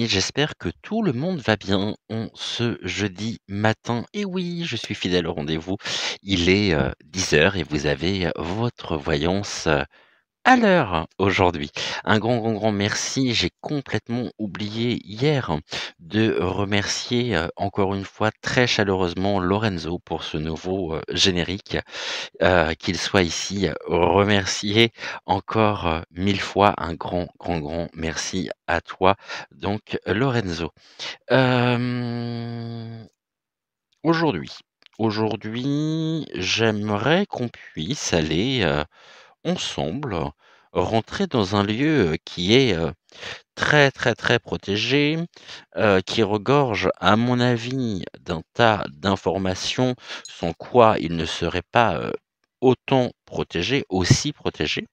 j'espère que tout le monde va bien en ce jeudi matin. Et oui, je suis fidèle au rendez-vous. Il est 10 heures et vous avez votre voyance à l'heure aujourd'hui. Un grand, grand, grand merci. J'ai complètement oublié hier de remercier encore une fois très chaleureusement Lorenzo pour ce nouveau générique. Qu'il soit ici remercié encore 1000 fois. Un grand, grand, grand merci à toi, donc Lorenzo. Hem, aujourd'hui aujourd'hui, j'aimerais qu'on puisse aller, ensemble, rentrer dans un lieu, qui est, très, très, très protégé, qui regorge, à mon avis, d'un tas d'informations sans quoi il ne serait pas, autant protégé, aussi protégé.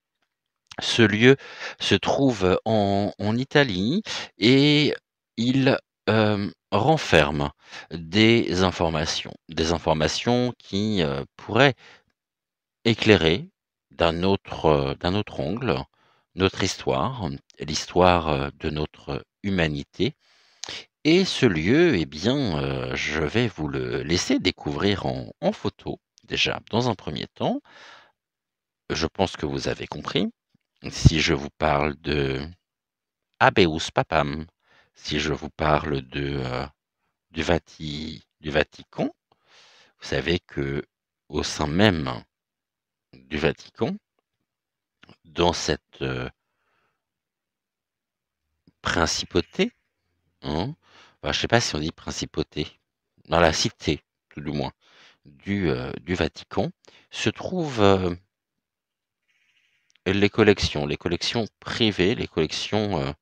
Ce lieu se trouve en Italie et il, renferme des informations qui, pourraient éclairer d'un autre angle notre histoire, l'histoire, de notre humanité. Et ce lieu, eh bien, je vais vous le laisser découvrir en photo, déjà, dans un premier temps. Je pense que vous avez compris. Si je vous parle de Habeus Papam, si je vous parle du Vatican, vous savez que au sein même du Vatican, dans cette, principauté, hein, bah, je sais pas si on dit principauté, dans la cité, tout du moins, du Vatican, se trouvent, les collections privées, les collections,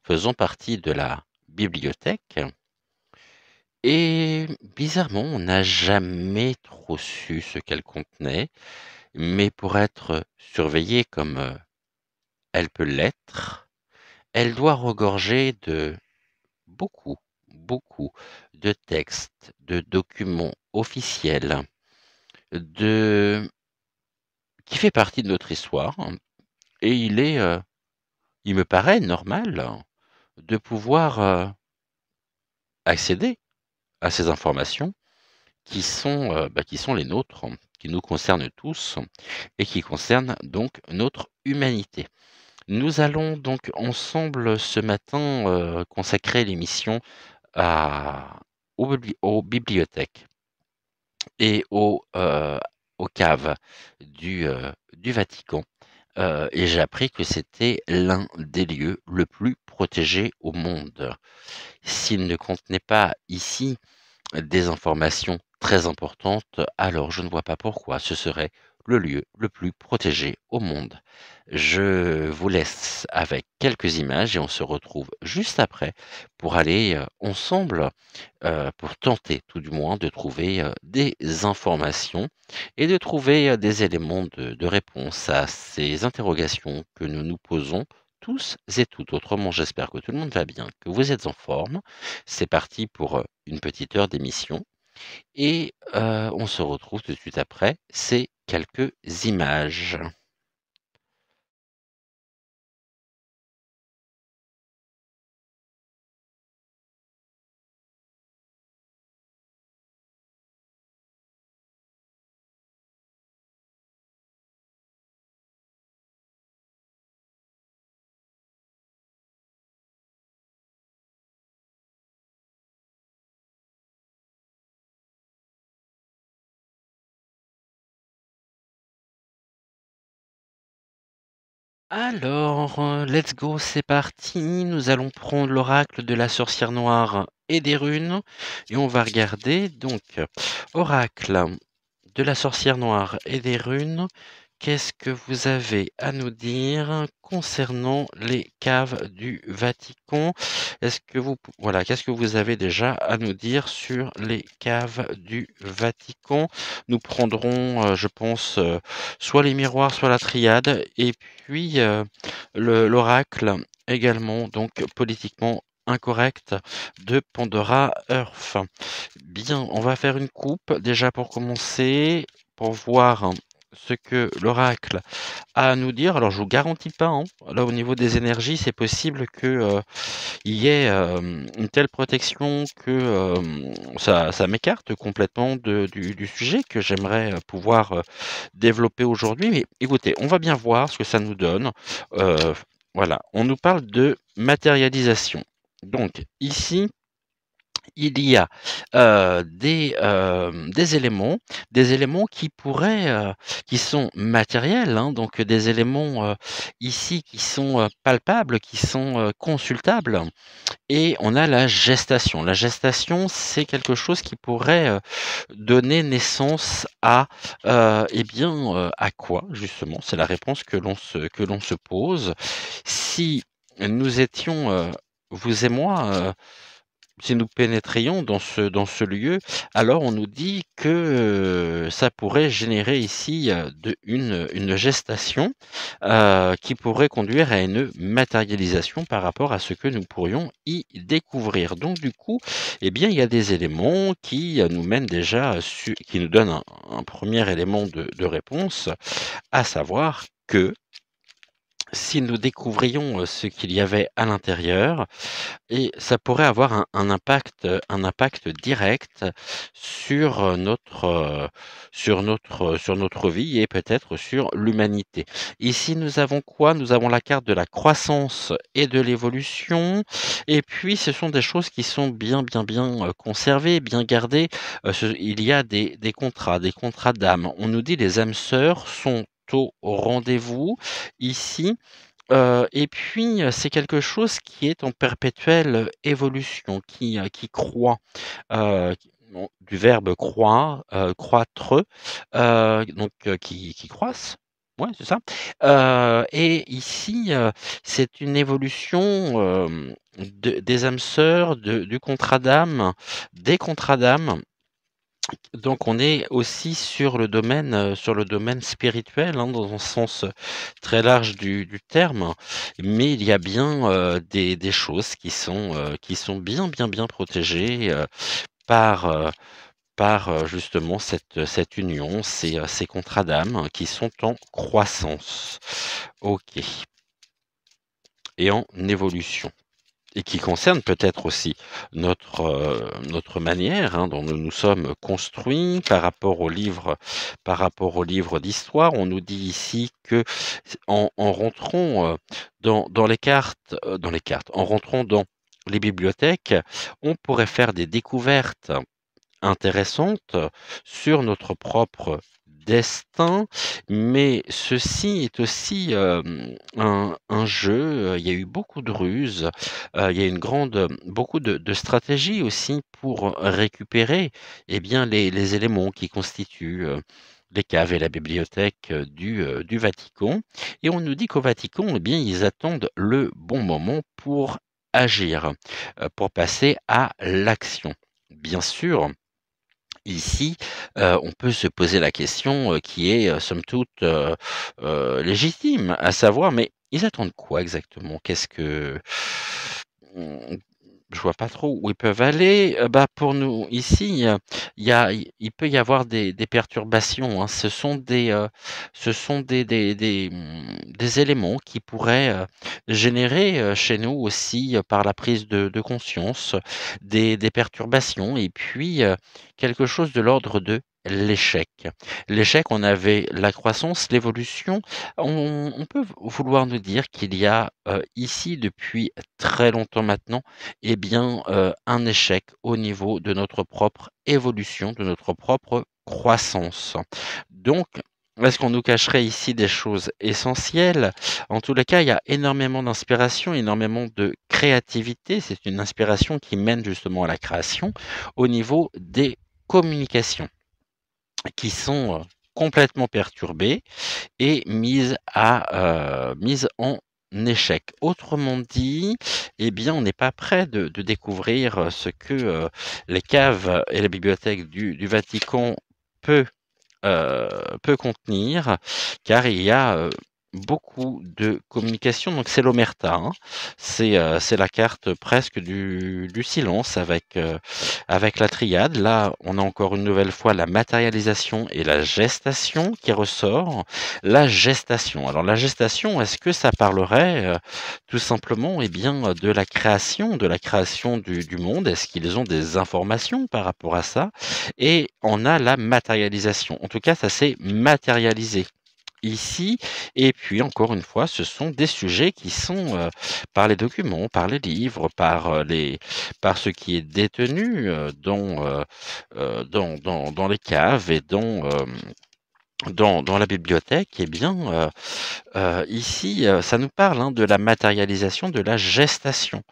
faisant partie de la bibliothèque. Et bizarrement, on n'a jamais trop su ce qu'elle contenait, mais pour être surveillée comme, elle peut l'être, elle doit regorger de beaucoup, beaucoup de textes, de documents officiels, de qui fait partie de notre histoire et il me paraît normal de pouvoir, accéder à ces informations qui sont les nôtres, qui nous concernent tous et qui concernent donc notre humanité. Nous allons donc ensemble ce matin, consacrer l'émission à aux bibliothèques et aux caves du Vatican, et j'ai appris que c'était l'un des lieux le plus protégés au monde. S'il ne contenait pas ici des informations très importantes, alors je ne vois pas pourquoi ce serait le lieu le plus protégé au monde. Je vous laisse avec quelques images et on se retrouve juste après pour aller ensemble, pour tenter tout du moins de trouver des informations et de trouver des éléments de réponse à ces interrogations que nous nous posons tous et toutes. Autrement, j'espère que tout le monde va bien, que vous êtes en forme. C'est parti pour une petite heure d'émission et on se retrouve tout de suite après ces quelques images. Alors, let's go, c'est parti. Nous allons prendre l'oracle de la sorcière noire et des runes et on va regarder donc oracle de la sorcière noire et des runes. Qu'est-ce que vous avez à nous dire concernant les caves du Vatican? Est-ce que voilà, qu'est-ce que vous avez déjà à nous dire sur les caves du Vatican? Nous prendrons, je pense, soit les miroirs, soit la triade, et puis l'oracle également, donc politiquement incorrect de Pandora Earth. Bien, on va faire une coupe déjà pour commencer, pour voir ce que l'oracle a à nous dire. Alors je vous garantis pas, hein, là au niveau des énergies, c'est possible que il y ait une telle protection que ça m'écarte complètement du sujet que j'aimerais pouvoir développer aujourd'hui. Mais écoutez, on va bien voir ce que ça nous donne. Euh, voilà, on nous parle de matérialisation. Donc ici, il y a des éléments qui pourraient, qui sont matériels, hein, donc des éléments ici qui sont palpables, qui sont consultables. Et on a la gestation. La gestation, c'est quelque chose qui pourrait donner naissance à, eh bien, à quoi justement? C'est la réponse que l'on se pose. Si nous étions, vous et moi, si nous pénétrions dans ce lieu, alors on nous dit que, ça pourrait générer ici, une gestation, qui pourrait conduire à une matérialisation par rapport à ce que nous pourrions y découvrir. Donc du coup, eh bien, il y a des éléments qui, nous mènent déjà qui nous donnent un 1er élément de réponse, à savoir que si nous découvrions, ce qu'il y avait à l'intérieur, et ça pourrait avoir un impact direct sur, sur notre vie et peut-être sur l'humanité. Ici, nous avons quoi? Nous avons la carte de la croissance et de l'évolution, et puis ce sont des choses qui sont bien, conservées, bien gardées. Il y a des contrats d'âme. On nous dit les âmes sœurs sont au rendez-vous ici. Et puis, c'est quelque chose qui est en perpétuelle évolution, qui croît, du verbe croît, croître, qui croissent. Ouais, c'est ça. Et ici, c'est une évolution, des âmes sœurs, du contrat d'âme, des contrats d'âme. Donc on est aussi sur le domaine spirituel, hein, dans un sens très large du terme, mais il y a bien des choses qui sont bien protégées par justement cette union, ces contrats d'âme qui sont en croissance. Ok. Et en évolution. Et qui concerne peut-être aussi notre manière, hein, dont nous nous sommes construits par rapport au livre d'histoire. On nous dit ici que en rentrant dans les cartes, en rentrant dans les bibliothèques, on pourrait faire des découvertes intéressante sur notre propre destin, mais ceci est aussi un jeu. Il y a eu beaucoup de ruses, il y a beaucoup de stratégies aussi pour récupérer eh bien, les éléments qui constituent les caves et la bibliothèque du Vatican. Et on nous dit qu'au Vatican, eh bien, ils attendent le bon moment pour agir, pour passer à l'action. Bien sûr, ici, on peut se poser la question, qui est, somme toute, légitime, à savoir: «Mais ils attendent quoi exactement? Qu'est-ce que...» mmh, je vois pas trop où ils peuvent aller. Bah, pour nous ici, il peut y avoir des perturbations, hein. Ce sont des éléments qui pourraient, générer, chez nous aussi, par la prise de conscience, des perturbations et puis, quelque chose de l'ordre de l'échec. L'échec, on avait la croissance, l'évolution. On peut vouloir nous dire qu'il y a, ici depuis très longtemps maintenant, eh bien, un échec au niveau de notre propre évolution, de notre propre croissance. Donc, est-ce qu'on nous cacherait ici des choses essentielles? En tous les cas, il y a énormément d'inspiration, énormément de créativité. C'est une inspiration qui mène justement à la création au niveau des communications qui sont complètement perturbées et mises en échec. Autrement dit, eh bien, on n'est pas prêt de découvrir ce que les caves et la bibliothèque du Vatican peut, peut contenir, car il y a beaucoup de communication, donc c'est l'omerta, hein. C'est la carte presque du silence avec la triade. Là, on a encore une nouvelle fois la matérialisation et la gestation qui ressort. La gestation. Alors la gestation, est-ce que ça parlerait, tout simplement, eh bien, de la création du monde? Est-ce qu'ils ont des informations par rapport à ça? Et on a la matérialisation. En tout cas, ça s'est matérialisé ici. Et puis encore une fois, ce sont des sujets qui sont par les documents, par les livres, par ce qui est détenu dans les caves et dans la bibliothèque. Eh bien, ici, ça nous parle, hein, de la matérialisation, de la gestation.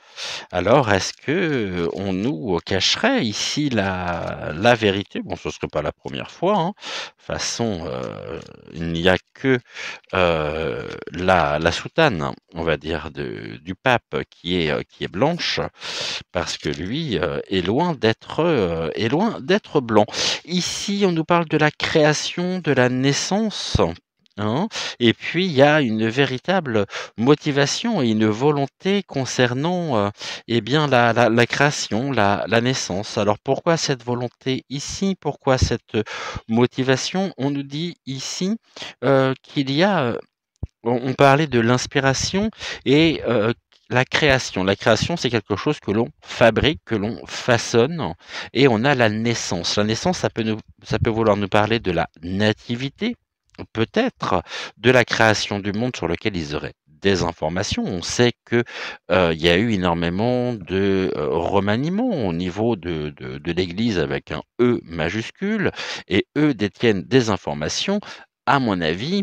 Alors, est-ce que on nous cacherait ici la vérité? Bon, ce serait pas la première fois, hein. De toute façon, il n'y a que la soutane, on va dire, du pape qui est blanche, parce que lui est loin d'être blanc. Ici, on nous parle de la création, de la naissance. Hein, et puis il y a une véritable motivation et une volonté concernant eh bien la création, la naissance. Alors pourquoi cette volonté ici? Pourquoi cette motivation? On nous dit ici qu'il y a, on parlait de l'inspiration et la création. La création, c'est quelque chose que l'on fabrique, que l'on façonne, et on a la naissance. La naissance, ça peut vouloir nous parler de la nativité, peut-être, de la création du monde sur lequel ils auraient des informations. On sait que il y a eu énormément de remaniements au niveau de l'Église avec un E majuscule, et eux détiennent des informations, à mon avis,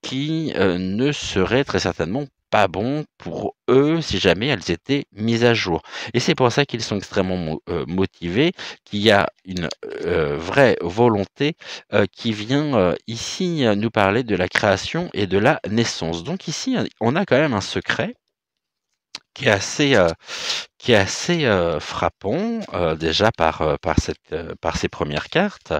qui ne seraient très certainement pas bons pour eux si jamais elles étaient mises à jour. Et c'est pour ça qu'ils sont extrêmement motivés, qu'il y a une vraie volonté qui vient ici nous parler de la création et de la naissance. Donc ici, on a quand même un secret qui est assez frappant, déjà par ces premières cartes.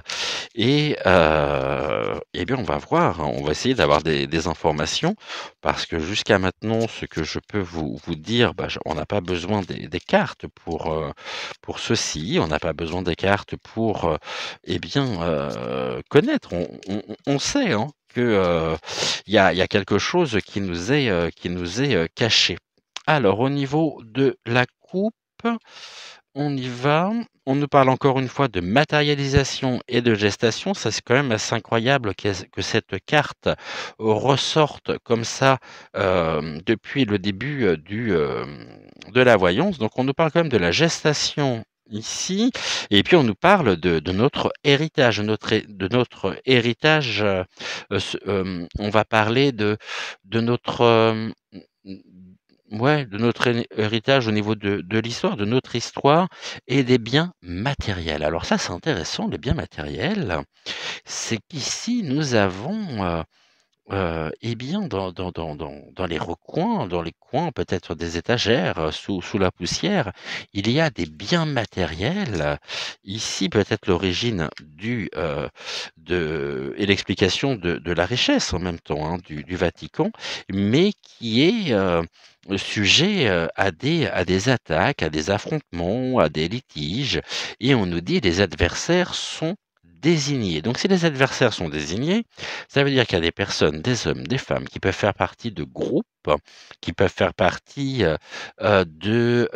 Et eh bien, on va voir, hein, on va essayer d'avoir des informations, parce que jusqu'à maintenant, ce que je peux vous dire, bah, on n'a pas besoin des cartes pour ceci, on n'a pas besoin des cartes pour eh bien connaître. On sait, hein, que il y a quelque chose qui nous est caché. Alors, au niveau de la coupe, on y va. On nous parle encore une fois de matérialisation et de gestation. Ça, c'est quand même assez incroyable que cette carte ressorte comme ça depuis le début de la voyance. Donc, on nous parle quand même de la gestation ici, et puis on nous parle de notre héritage, de notre héritage. On va parler de notre ouais, de notre héritage au niveau de l'histoire, de notre histoire et des biens matériels. Alors ça, c'est intéressant, les biens matériels. C'est qu'ici, nous avons, eh bien, dans les recoins, dans les coins peut-être des étagères, sous la poussière, il y a des biens matériels. Ici, peut-être l'origine et l'explication de la richesse en même temps, hein, du Vatican, mais qui est sujet à des attaques, à des affrontements, à des litiges. Et on nous dit les adversaires sont désignés. Donc si les adversaires sont désignés, ça veut dire qu'il y a des personnes, des hommes, des femmes qui peuvent faire partie de groupes, qui peuvent faire partie oui,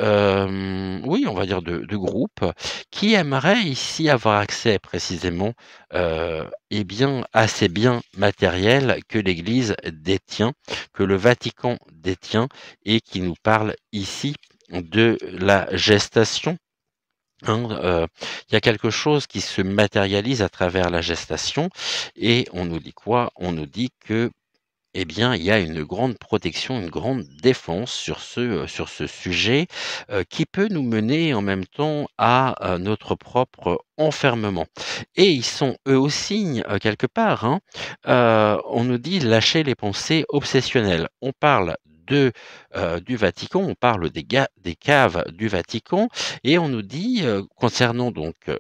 on va dire de groupes, qui aimeraient ici avoir accès précisément eh bien, à ces biens matériels que l'Église détient, que le Vatican détient, et qui nous parle ici de la gestation. Hein, il y a quelque chose qui se matérialise à travers la gestation, et on nous dit quoi? On nous dit que, eh bien, il y a une grande protection, une grande défense sur ce sujet, qui peut nous mener en même temps à notre propre enfermement. Et ils sont eux aussi, quelque part, hein, on nous dit: «Lâcher les pensées obsessionnelles». On parle du Vatican, on parle des caves du Vatican, et on nous dit, concernant donc,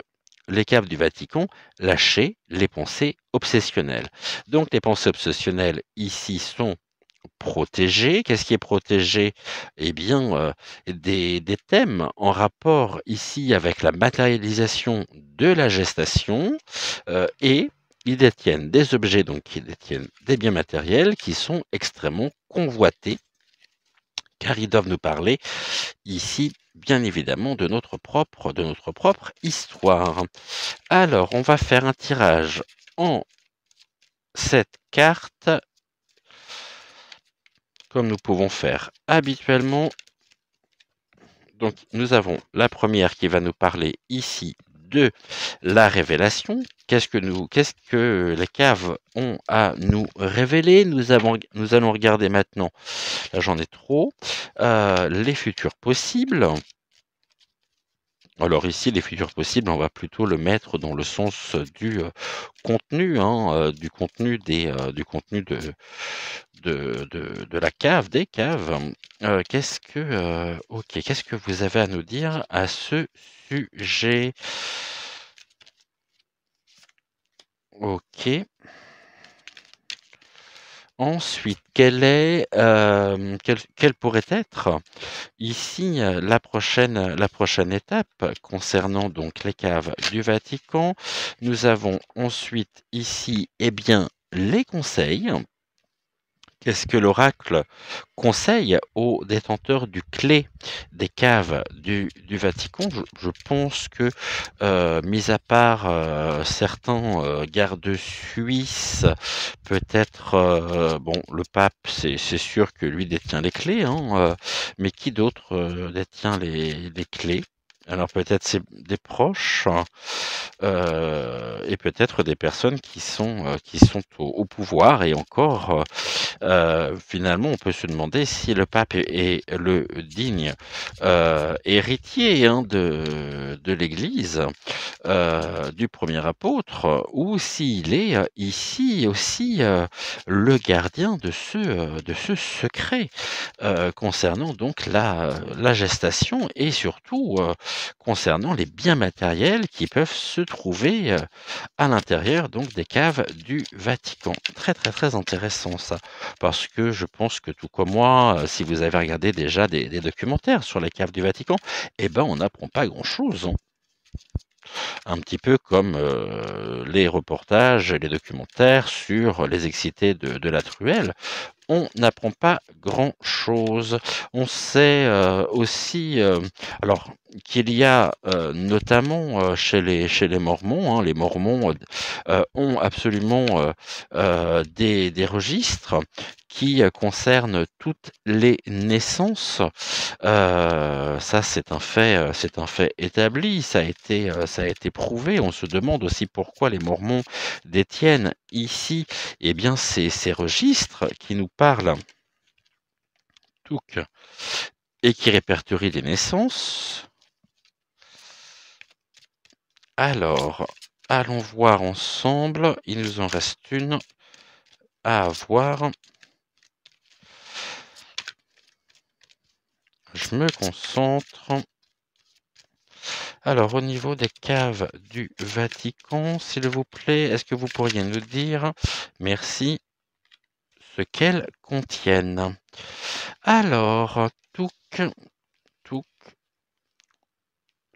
les caves du Vatican, lâcher les pensées obsessionnelles. Donc les pensées obsessionnelles ici sont protégé. Qu'est-ce qui est protégé? Eh bien, des thèmes en rapport ici avec la matérialisation de la gestation, et ils détiennent des objets, donc qui détiennent des biens matériels qui sont extrêmement convoités, car ils doivent nous parler ici, bien évidemment, de notre propre histoire. Alors, on va faire un tirage en 7 cartes, comme nous pouvons faire habituellement. Donc, nous avons la première qui va nous parler ici de la révélation. Qu'est-ce que les caves ont à nous révéler? Nous allons regarder maintenant, là j'en ai trop, les futurs possibles. Alors ici, les futurs possibles, on va plutôt le mettre dans le sens du contenu, hein, du contenu de la cave, des caves. Qu'est-ce que vous avez à nous dire à ce sujet? Ok. Ensuite, quelle pourrait être ici la prochaine étape concernant donc les caves du Vatican? Nous avons ensuite ici, eh bien, les conseils. Qu'est-ce que l'oracle conseille aux détenteurs du clé des caves du Vatican? Je pense que, mis à part certains gardes suisses, peut-être, bon, le pape, c'est sûr que lui détient les clés, hein, mais qui d'autre détient les clés? Alors peut-être c'est des proches, et peut-être des personnes qui sont au pouvoir, et encore, finalement, on peut se demander si le pape est le digne héritier, hein, de l'Église, du premier apôtre, ou s'il est ici aussi le gardien de ce secret concernant donc la gestation, et surtout concernant les biens matériels qui peuvent se trouver à l'intérieur donc des caves du Vatican. Très très très intéressant ça, parce que je pense que tout comme moi, si vous avez regardé déjà des documentaires sur les caves du Vatican, eh ben on n'apprend pas grand-chose, hein. Un petit peu comme les reportages, les documentaires sur les excités de la Truelle. On n'apprend pas grand-chose. On sait aussi, alors, qu'il y a notamment chez les Mormons, hein, les Mormons ont absolument des registres qui concernent toutes les naissances. Ça, c'est un fait établi. Ça a été prouvé. On se demande aussi pourquoi les Mormons détiennent ici, eh bien, ces registres qui nous parlent et qui répertorient les naissances. Alors, allons voir ensemble. Il nous en reste une à voir. Je me concentre. Alors, au niveau des caves du Vatican, s'il vous plaît, est-ce que vous pourriez nous dire, merci, ce qu'elles contiennent? Alors,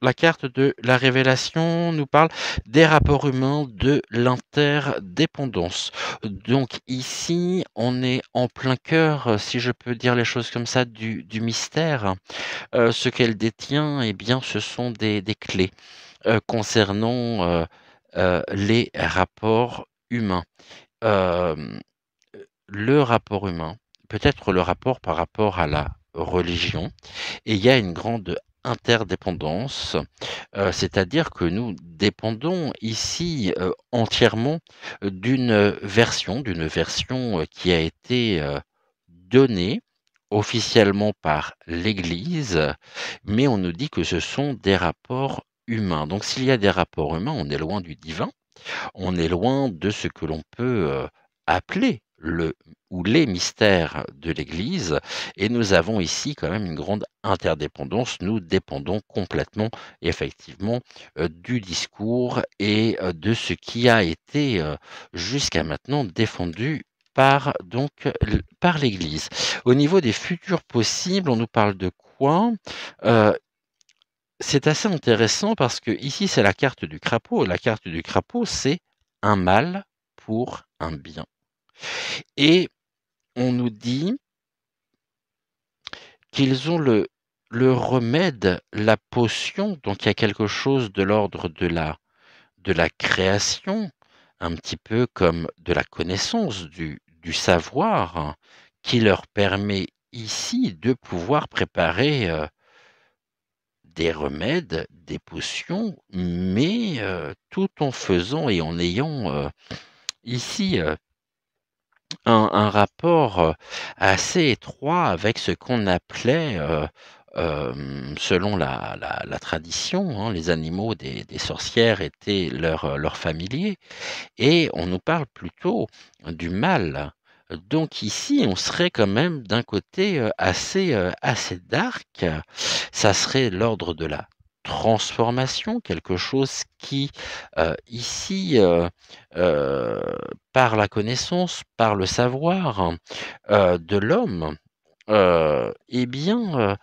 la carte de la révélation nous parle des rapports humains, de l'interdépendance. Donc ici, on est en plein cœur, si je peux dire les choses comme ça, du mystère. Ce qu'elle détient, eh bien, ce sont des clés concernant les rapports humains. Le rapport humain, peut-être le rapport par rapport à la religion, et il y a une grande interdépendance, c'est-à-dire que nous dépendons ici entièrement d'une version qui a été donnée officiellement par l'Église, mais on nous dit que ce sont des rapports humains. Donc s'il y a des rapports humains, on est loin du divin, on est loin de ce que l'on peut appeler le ou les mystères de l'Église, et nous avons ici quand même une grande interdépendance. Nous dépendons complètement, effectivement, du discours et de ce qui a été jusqu'à maintenant défendu par l'Église. Au niveau des futurs possibles, on nous parle de quoi? Heu, c'est assez intéressant parce que ici c'est la carte du crapaud. La carte du crapaud, c'est un mal pour un bien et on nous dit qu'ils ont le remède, la potion, donc il y a quelque chose de l'ordre de la création, un petit peu comme de la connaissance, du savoir, hein, qui leur permet ici de pouvoir préparer, des remèdes, des potions, mais tout en faisant et en ayant, ici, un rapport, assez étroit avec ce qu'on appelait, selon la tradition, hein, les animaux des sorcières étaient leurs familiers et on nous parle plutôt du mal. Donc ici, on serait quand même d'un côté, assez dark. Ça serait l'ordre de la transformation, quelque chose qui, ici, heu, par la connaissance, par le savoir, de l'homme, eh bien,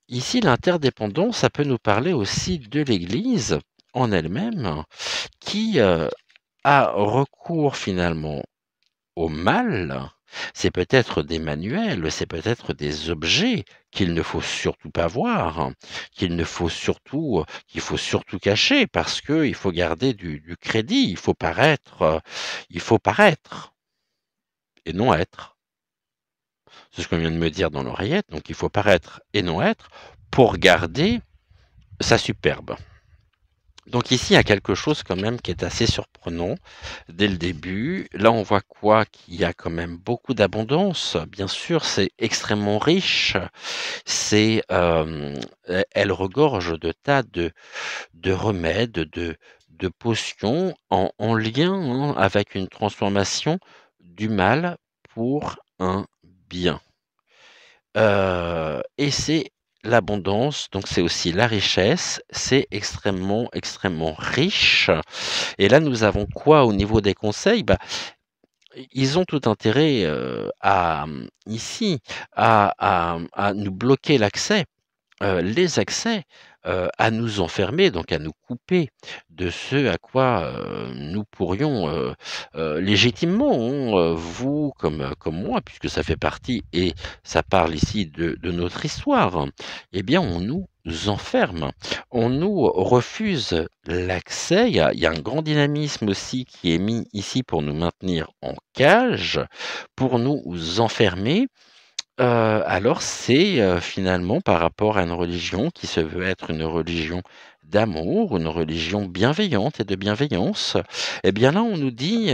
ici l'interdépendance, ça peut nous parler aussi de l'Église en elle-même qui, a recours finalement au mal. C'est peut-être des manuels, c'est peut-être des objets qu'il ne faut surtout pas voir, qu'il faut surtout cacher parce qu'il faut garder du crédit, il faut paraître et non être. C'est ce qu'on vient de me dire dans l'oreillette, donc il faut paraître et non être pour garder sa superbe. Donc ici, il y a quelque chose quand même qui est assez surprenant dès le début. Là, on voit quoi? Qu'il y a quand même beaucoup d'abondance. Bien sûr, c'est extrêmement riche. Elle regorge de tas de remèdes, de potions en lien, hein, avec une transformation du mal pour un bien. Et c'est l'abondance, donc c'est aussi la richesse, c'est extrêmement, extrêmement riche. Et là, nous avons quoi au niveau des conseils? Bah, ils ont tout intérêt, ici, à nous bloquer l'accès, les accès, à nous enfermer, donc à nous couper de ce à quoi, nous pourrions, légitimement, hein, vous comme moi, puisque ça fait partie et ça parle ici de notre histoire, hein, eh bien on nous enferme. On nous refuse l'accès. Il y a un grand dynamisme aussi qui est mis ici pour nous maintenir en cage, pour nous enfermer. Alors c'est, finalement par rapport à une religion qui se veut être une religion d'amour, une religion bienveillante et de bienveillance, et bien là on nous dit,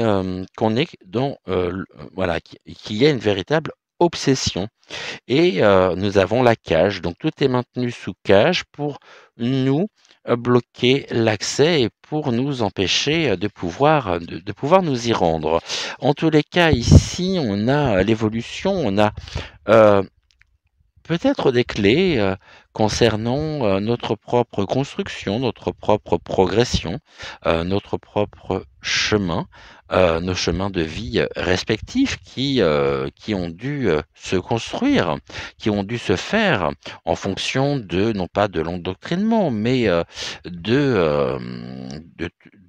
qu'on est dans, voilà, qu'il y a une véritable obsession et nous avons la cage. Donc tout est maintenu sous cage pour nous, bloquer l'accès et pour nous empêcher, de pouvoir nous y rendre. En tous les cas ici on a l'évolution, on a Heu, peut-être des clés, concernant, notre propre construction, notre propre progression, notre propre chemin, nos chemins de vie, respectifs qui ont dû, se construire, qui ont dû se faire en fonction de non pas de l'endoctrinement, mais,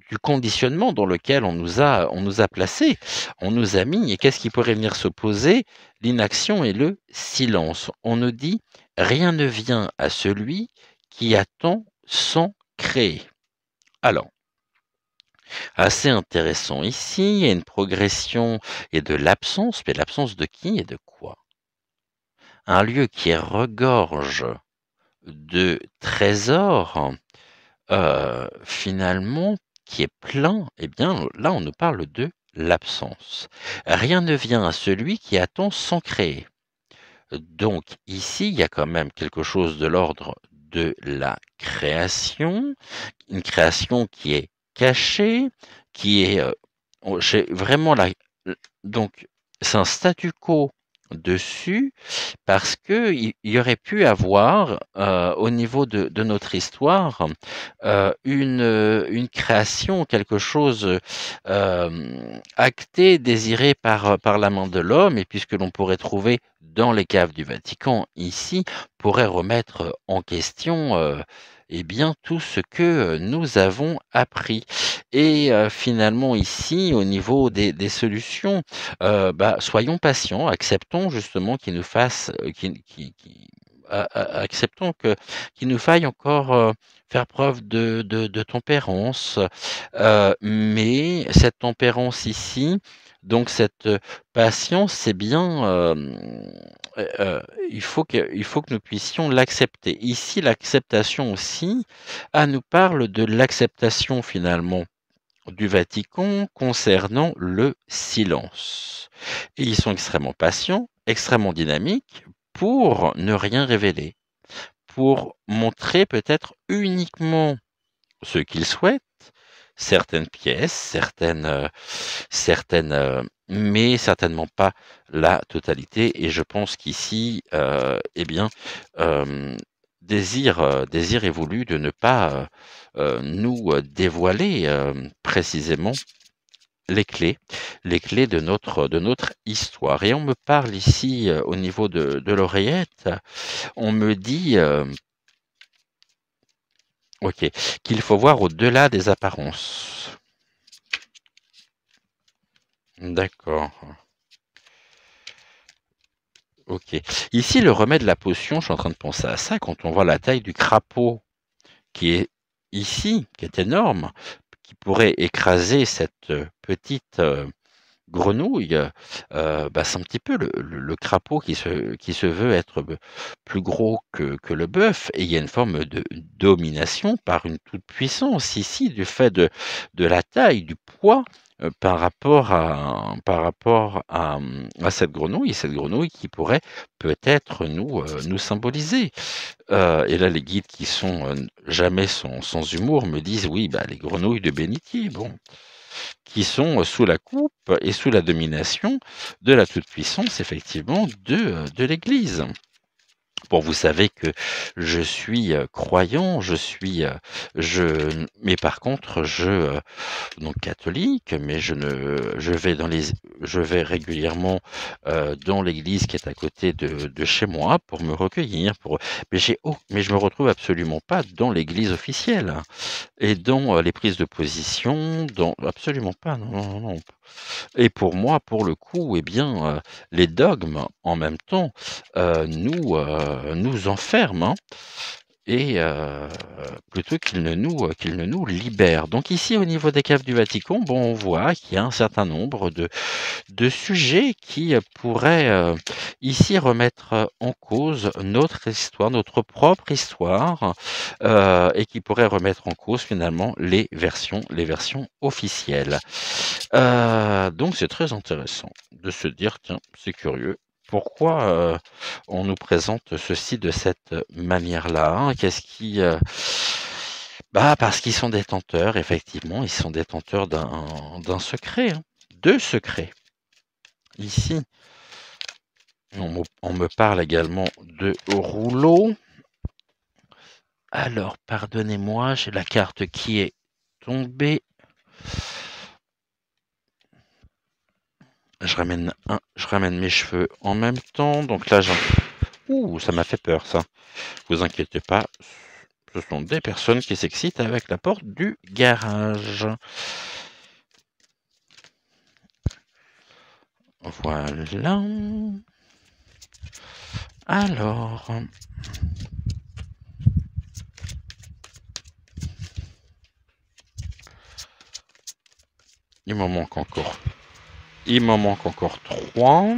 du conditionnement dans lequel on nous a placés, on nous a mis et qu'est-ce qui pourrait venir s'opposer? L'inaction et le silence. On nous dit: «Rien ne vient à celui qui attend sans créer». Alors, assez intéressant ici, il y a une progression et de l'absence, mais l'absence de qui et de quoi? Un lieu qui regorge de trésors, finalement, qui est plein, eh bien, là, on nous parle de l'absence. Rien ne vient à celui qui attend sans créer. Donc ici, il y a quand même quelque chose de l'ordre de la création, une création qui est cachée, qui est, j'ai vraiment la donc c'est un statu quo dessus parce qu'il y aurait pu avoir, au niveau de notre histoire, une création, quelque chose, acté, désiré par la main de l'homme et puisque l'on pourrait trouver dans les caves du Vatican ici, pourrait remettre en question, eh bien, tout ce que nous avons appris et finalement ici, au niveau des solutions, soyons patients, acceptons justement qu'il nous fasse, acceptons qu'il nous faille encore faire preuve de tempérance, mais cette tempérance ici, donc cette patience, c'est bien, il faut que nous puissions l'accepter. Ici, l'acceptation aussi, nous parle de l'acceptation finalement du Vatican concernant le silence. Et ils sont extrêmement patients, extrêmement dynamiques pour ne rien révéler, pour montrer peut-être uniquement ce qu'ils souhaitent, certaines pièces, mais certainement pas la totalité. Et je pense qu'ici, eh bien, désir est voulu de ne pas nous dévoiler précisément les clés de notre histoire. Et on me parle ici au niveau de l'oreillette, on me dit ok, qu'il faut voir au-delà des apparences. D'accord. Ok. Ici, le remède de la potion, je suis en train de penser à ça, quand on voit la taille du crapaud qui est ici, qui est énorme, qui pourrait écraser cette petite grenouille, c'est un petit peu le crapaud qui se veut être plus gros que le bœuf, et il y a une forme de domination par une toute-puissance ici, du fait de la taille, du poids, par rapport à cette grenouille qui pourrait peut-être nous symboliser. Et là, les guides qui sont jamais sans humour me disent oui, les grenouilles de bénitier, bon, qui sont sous la coupe et sous la domination de la toute-puissance, effectivement, de l'Église. Bon, vous savez que je suis croyant, mais par contre, donc catholique, mais je vais régulièrement dans l'église qui est à côté de chez moi pour me recueillir, mais je me retrouve absolument pas dans l'église officielle et dans les prises de position, absolument pas, non, non, non. Et pour moi, pour le coup, eh bien, les dogmes, en même temps, nous enferment, hein, et plutôt qu'ils ne nous libèrent. Donc ici, au niveau des caves du Vatican, bon, on voit qu'il y a un certain nombre de sujets qui pourraient ici remettre en cause notre histoire, notre propre histoire, et qui pourraient remettre en cause finalement les versions officielles. Donc c'est très intéressant de se dire, tiens, c'est curieux. Pourquoi on nous présente ceci de cette manière-là, hein? Qu'est-ce qui... parce qu'ils sont détenteurs, effectivement, ils sont détenteurs d'un secret, hein, deux secrets. Ici, on me parle également de rouleau. Alors, pardonnez-moi, j'ai la carte qui est tombée. Je ramène mes cheveux en même temps. Donc là, ouh, ça m'a fait peur, ça. Vous inquiétez pas, ce sont des personnes qui s'excitent avec la porte du garage. Voilà. Alors... il m'en manque encore 3.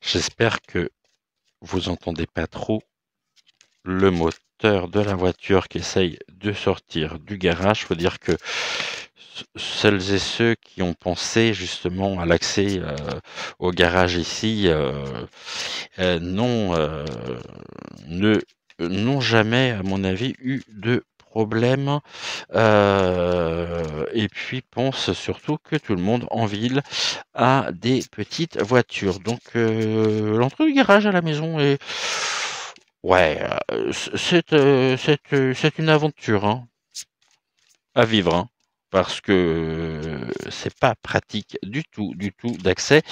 J'espère que vous entendez pas trop le moteur de la voiture qui essaye de sortir du garage. Faut dire que celles et ceux qui ont pensé justement à l'accès au garage ici n'ont jamais, à mon avis, eu de problème, et puis pense surtout que tout le monde en ville a des petites voitures. Donc l'entrée du garage à la maison est ouais, c'est une aventure, hein, à vivre, hein, parce que c'est pas pratique du tout d'accès,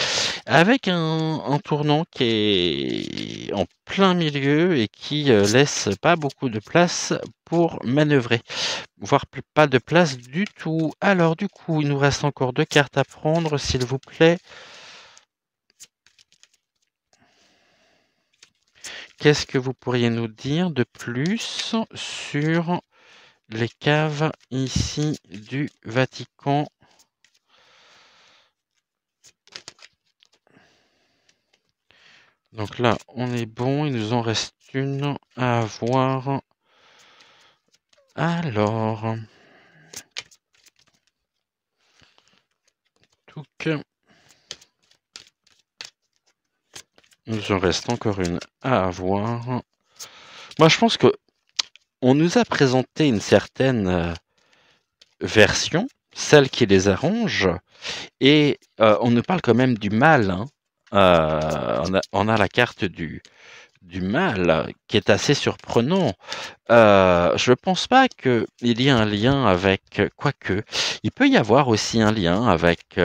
avec un tournant qui est en plein milieu et qui, laisse pas beaucoup de place pour manœuvrer, voire pas de place du tout. Alors du coup, il nous reste encore 2 cartes à prendre, s'il vous plaît. Qu'est-ce que vous pourriez nous dire de plus sur les caves ici du Vatican? Donc là, on est bon, il nous en reste une à avoir. Alors, touc. Il nous en reste encore une à avoir. Moi, je pense que on nous a présenté une certaine version, celle qui les arrange, et on nous parle quand même du mal, hein. On a la carte du mal qui est assez surprenant. Je pense pas qu'il y ait un lien avec, quoique, il peut y avoir aussi un lien avec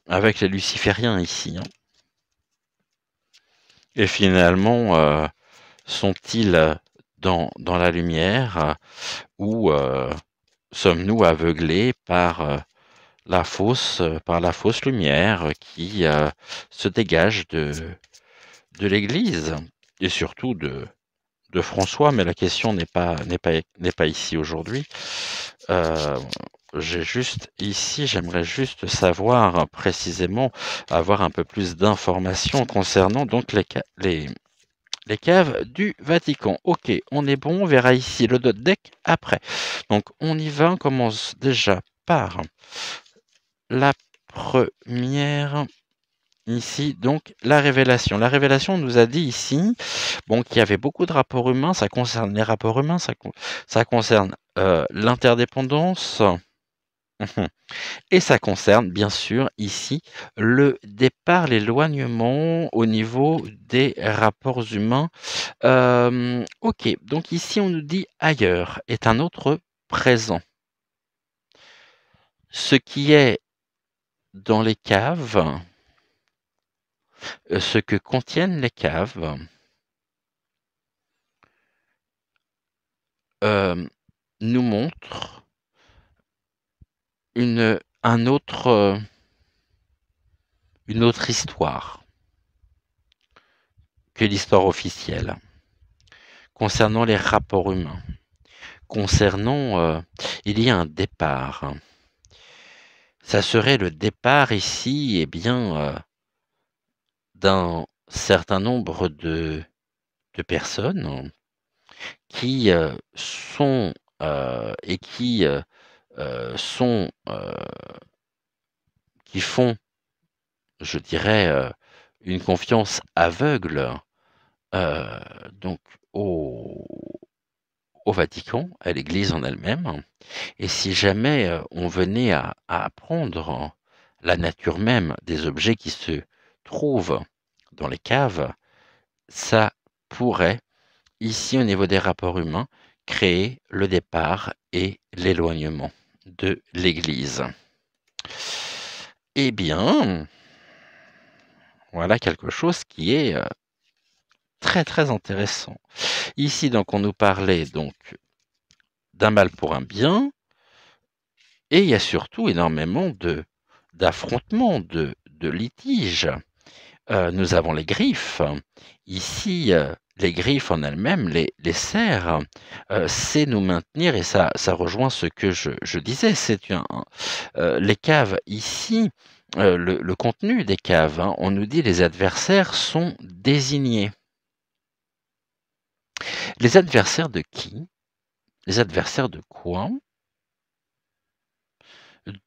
avec les lucifériens ici, hein. Et finalement, sont-ils dans la lumière ou sommes-nous aveuglés par par la fausse lumière qui se dégage de l'Église et surtout de François, mais la question n'est pas ici aujourd'hui. J'aimerais juste savoir précisément, avoir un peu plus d'informations concernant donc les caves du Vatican. Ok, on est bon, on verra ici le dot deck après. Donc on y va, on commence déjà par la première. Ici, donc, la révélation. La révélation nous a dit ici, bon, qu'il y avait beaucoup de rapports humains, ça concerne les rapports humains, ça concerne l'interdépendance, et ça concerne, bien sûr, ici, le départ, l'éloignement au niveau des rapports humains. Ok, donc ici, on nous dit ailleurs est un autre présent. Ce qui est dans les caves, ce que contiennent les caves, nous montre une autre histoire que l'histoire officielle concernant les rapports humains. Concernant, il y a un départ. Ça serait le départ ici, eh bien, d'un certain nombre de personnes qui sont et qui sont qui font, je dirais, une confiance aveugle donc au Vatican, à l'Église en elle-même. Et si jamais on venait à apprendre la nature même des objets qui se trouvent dans les caves, ça pourrait, ici au niveau des rapports humains, créer le départ et l'éloignement de l'Église. Eh bien, voilà quelque chose qui est très très intéressant. Ici, donc, on nous parlait donc d'un mal pour un bien, et il y a surtout énormément d'affrontements, de litiges. Nous avons les griffes. Ici, les griffes en elles-mêmes, les serres, c'est nous maintenir, et ça rejoint ce que je disais, les caves ici, le contenu des caves, hein, on nous dit les adversaires sont désignés. Les adversaires de qui? Les adversaires de quoi?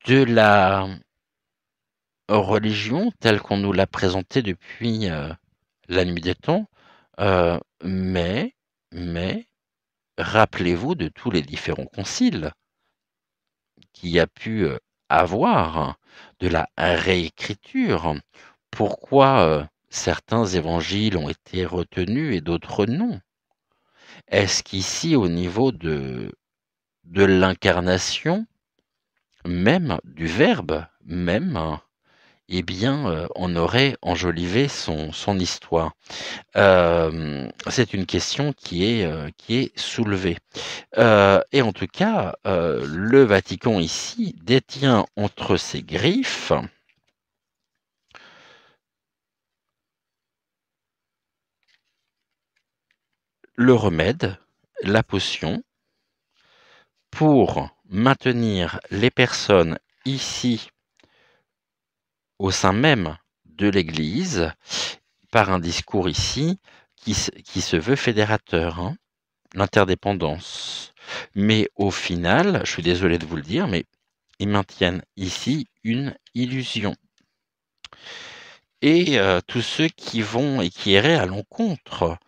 De la religion telle qu'on nous l'a présentée depuis la nuit des temps, mais rappelez-vous de tous les différents conciles qu'il y a pu avoir, de la réécriture. Pourquoi certains évangiles ont été retenus et d'autres non? Est-ce qu'ici, au niveau de l'incarnation, même du Verbe, même, eh bien, on aurait enjolivé son histoire? C'est une question qui est soulevée. Et en tout cas, le Vatican ici détient entre ses griffes le remède, la potion, pour maintenir les personnes ici, au sein même de l'Église, par un discours ici qui se veut fédérateur, hein, l'interdépendance. Mais au final, je suis désolé de vous le dire, mais ils maintiennent ici une illusion. Et tous ceux qui vont et qui iraient à l'encontre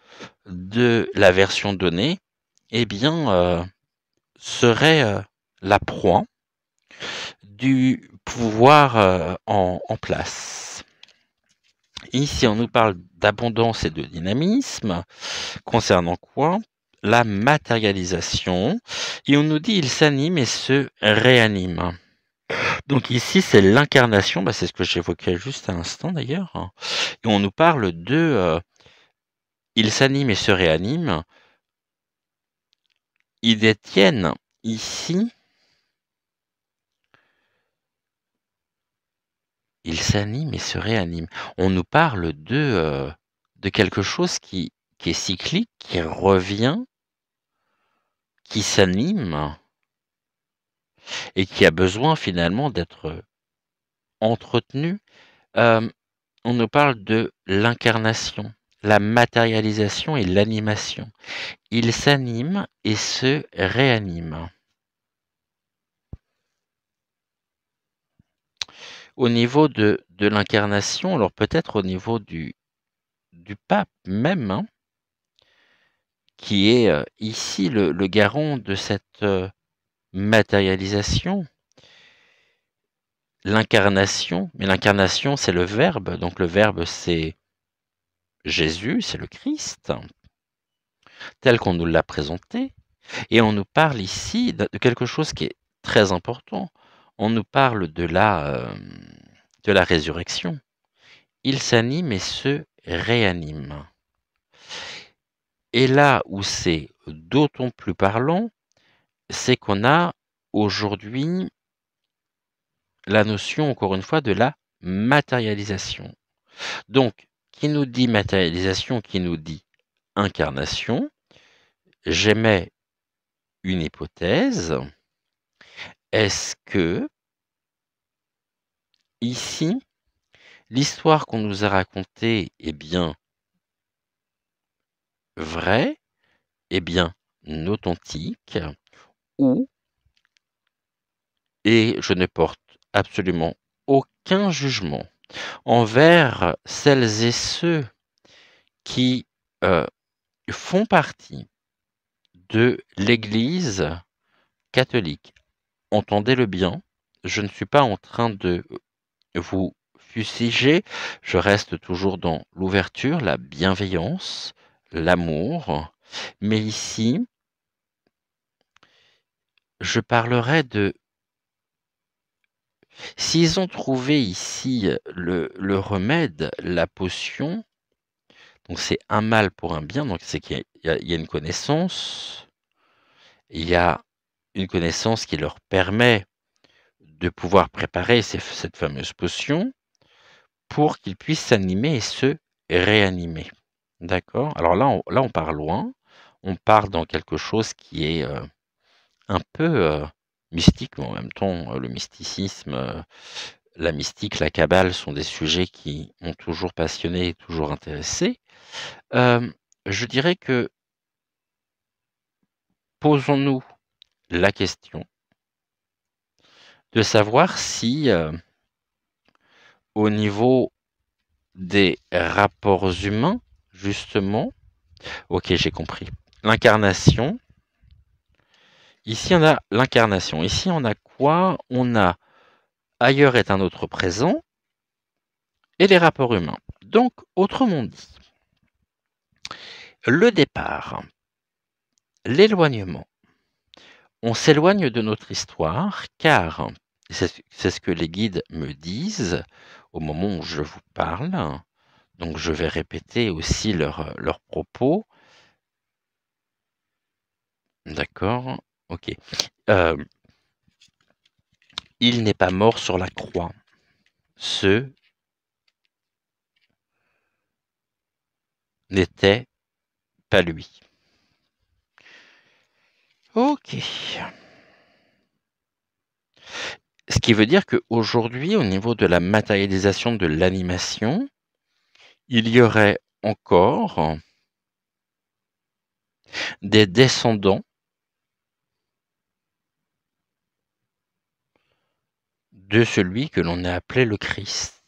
de la version donnée, eh bien, seraient la proie du pouvoir en place. Ici, on nous parle d'abondance et de dynamisme. Concernant quoi? La matérialisation. Et on nous dit il s'anime et se réanime. Donc ici, c'est l'incarnation. Bah, c'est ce que j'évoquais juste à l'instant d'ailleurs. Et on nous parle de il s'anime et se réanime. Ils détiennent ici, il s'anime et se réanime. On nous parle de quelque chose qui est cyclique, qui revient, qui s'anime et qui a besoin finalement d'être entretenu. On nous parle de l'incarnation, la matérialisation et l'animation. Il s'anime et se réanime. Au niveau de l'incarnation, alors peut-être au niveau du pape même, hein, qui est ici le garant de cette matérialisation, l'incarnation. Mais l'incarnation, c'est le Verbe, donc le Verbe, c'est Jésus, c'est le Christ, tel qu'on nous l'a présenté. Et on nous parle ici de quelque chose qui est très important. On nous parle de la résurrection. Il s'anime et se réanime. Et là où c'est d'autant plus parlant, c'est qu'on a aujourd'hui la notion, encore une fois, de la matérialisation. Donc, qui nous dit matérialisation, qui nous dit incarnation, j'émets une hypothèse. Est-ce que, ici, l'histoire qu'on nous a racontée est bien vraie, est bien authentique, ou, et je ne porte absolument aucun jugement envers celles et ceux qui font partie de l'Église catholique. Entendez-le bien, je ne suis pas en train de vous fustiger, je reste toujours dans l'ouverture, la bienveillance, l'amour, mais ici, je parlerai de... S'ils ont trouvé ici le remède, la potion, donc c'est un mal pour un bien, donc c'est qu'il y a une connaissance, il y a une connaissance qui leur permet de pouvoir préparer cette fameuse potion pour qu'ils puissent s'animer et se réanimer. D'accord? Alors là, on part loin, on part dans quelque chose qui est un peu mystique, mais en même temps, le mysticisme, la mystique, la Kabbale sont des sujets qui m'ont toujours passionné et toujours intéressé. Je dirais que posons-nous la question de savoir si, au niveau des rapports humains, justement, ok, j'ai compris. L'incarnation, Ici, on a l'incarnation. Ici, on a quoi? On a ailleurs est un autre présent et les rapports humains. Donc, autrement dit, le départ, l'éloignement. On s'éloigne de notre histoire car, c'est ce que les guides me disent au moment où je vous parle, donc je vais répéter aussi leurs propos. D'accord, ok. Il n'est pas mort sur la croix. Ce n'était pas lui. Ok. Ce qui veut dire qu'aujourd'hui, au niveau de la matérialisation de l'animation, il y aurait encore des descendants de celui que l'on a appelé le Christ.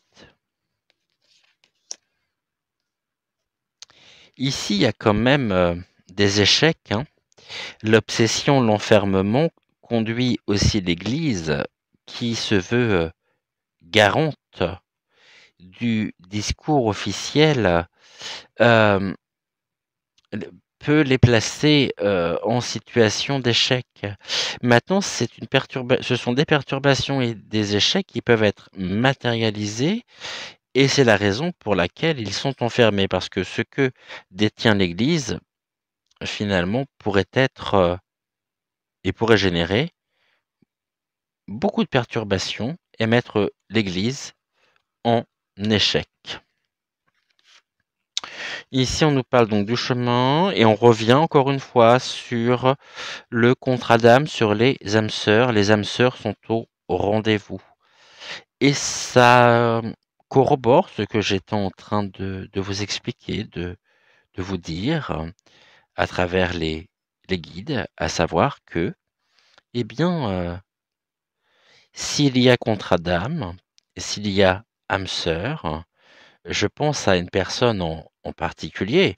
Ici, il y a quand même des échecs. L'obsession, l'enfermement conduit aussi l'Église, qui se veut garante du discours officiel, peut les placer en situation d'échec. Maintenant, ce sont des perturbations et des échecs qui peuvent être matérialisés, et c'est la raison pour laquelle ils sont enfermés, parce que ce que détient l'Église, finalement, pourrait être et pourrait générer beaucoup de perturbations et mettre l'Église en échec. Ici, on nous parle donc du chemin et on revient encore une fois sur le contrat d'âme, sur les âmes sœurs. Les âmes sœurs sont au rendez-vous. Et ça corrobore ce que j'étais en train de vous expliquer, de vous dire à travers les guides, à savoir que, eh bien, s'il y a contrat d'âme, s'il y a âme sœur, je pense à une personne en particulier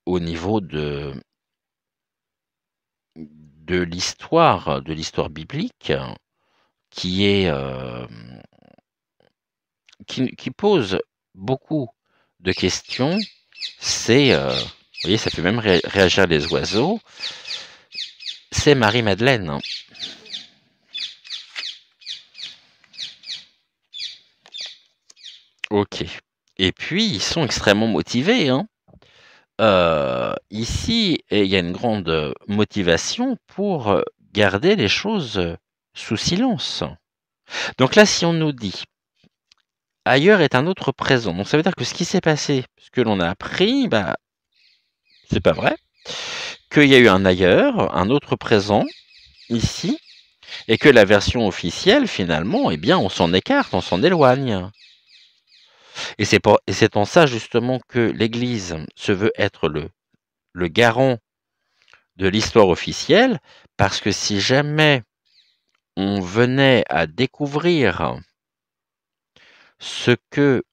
au niveau de l'histoire biblique, qui est qui pose beaucoup de questions. C'est, vous voyez, ça fait même réagir les oiseaux. C'est Marie-Madeleine. Ok. Et puis, ils sont extrêmement motivés. Ici, il y a une grande motivation pour garder les choses sous silence. Donc là, si on nous dit ailleurs est un autre présent, donc ça veut dire que ce qui s'est passé, ce que l'on a appris, bah, c'est pas vrai. Qu'il y a eu un ailleurs, un autre présent, ici, et que la version officielle, finalement, eh bien, on s'en écarte, on s'en éloigne. Et c'est en ça, justement, que l'Église se veut être le garant de l'histoire officielle, parce que si jamais on venait à découvrir ce que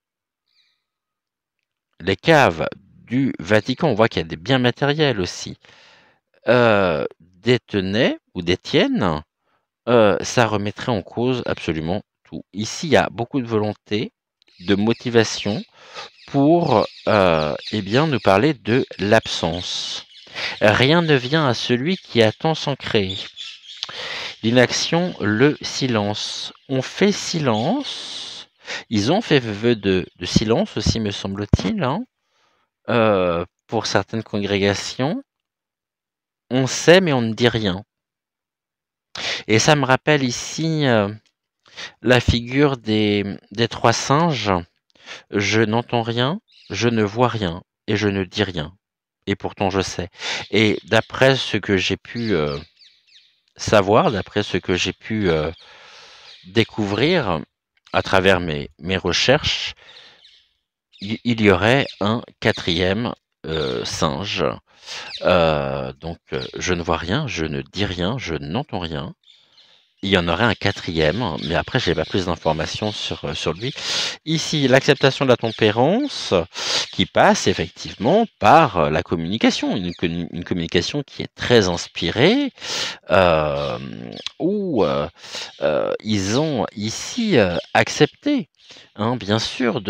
les caves du Vatican, on voit qu'il y a des biens matériels aussi, détenaient ou détiennent, ça remettrait en cause absolument tout. Ici, il y a beaucoup de volonté, de motivation pour eh bien, nous parler de l'absence. Rien ne vient à celui qui attend sans créer. L'inaction, le silence. On fait silence. Ils ont fait vœu de silence aussi, me semble-t-il, pour certaines congrégations. On sait, mais on ne dit rien. Et ça me rappelle ici la figure des 3 singes. Je n'entends rien, je ne vois rien, et je ne dis rien. Et pourtant je sais. Et d'après ce que j'ai pu savoir, d'après ce que j'ai pu découvrir à travers mes recherches, il y aurait un 4e singe. Donc je ne vois rien, je ne dis rien, je n'entends rien. il y en aurait un quatrième, mais après, j'ai pas plus d'informations sur lui. Ici, l'acceptation de la tempérance qui passe effectivement par la communication, une communication qui est très inspirée, où ils ont ici accepté, hein, bien sûr,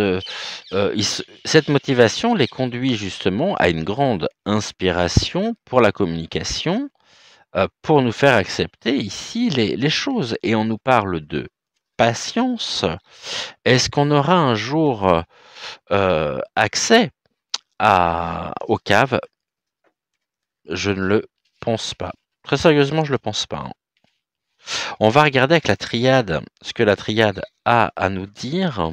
cette motivation les conduit justement à une grande inspiration pour la communication, pour nous faire accepter ici les choses. Et on nous parle de patience. Est-ce qu'on aura un jour accès aux caves? Je ne le pense pas. Très sérieusement, je ne le pense pas, hein. On va regarder avec la triade ce que la triade a à nous dire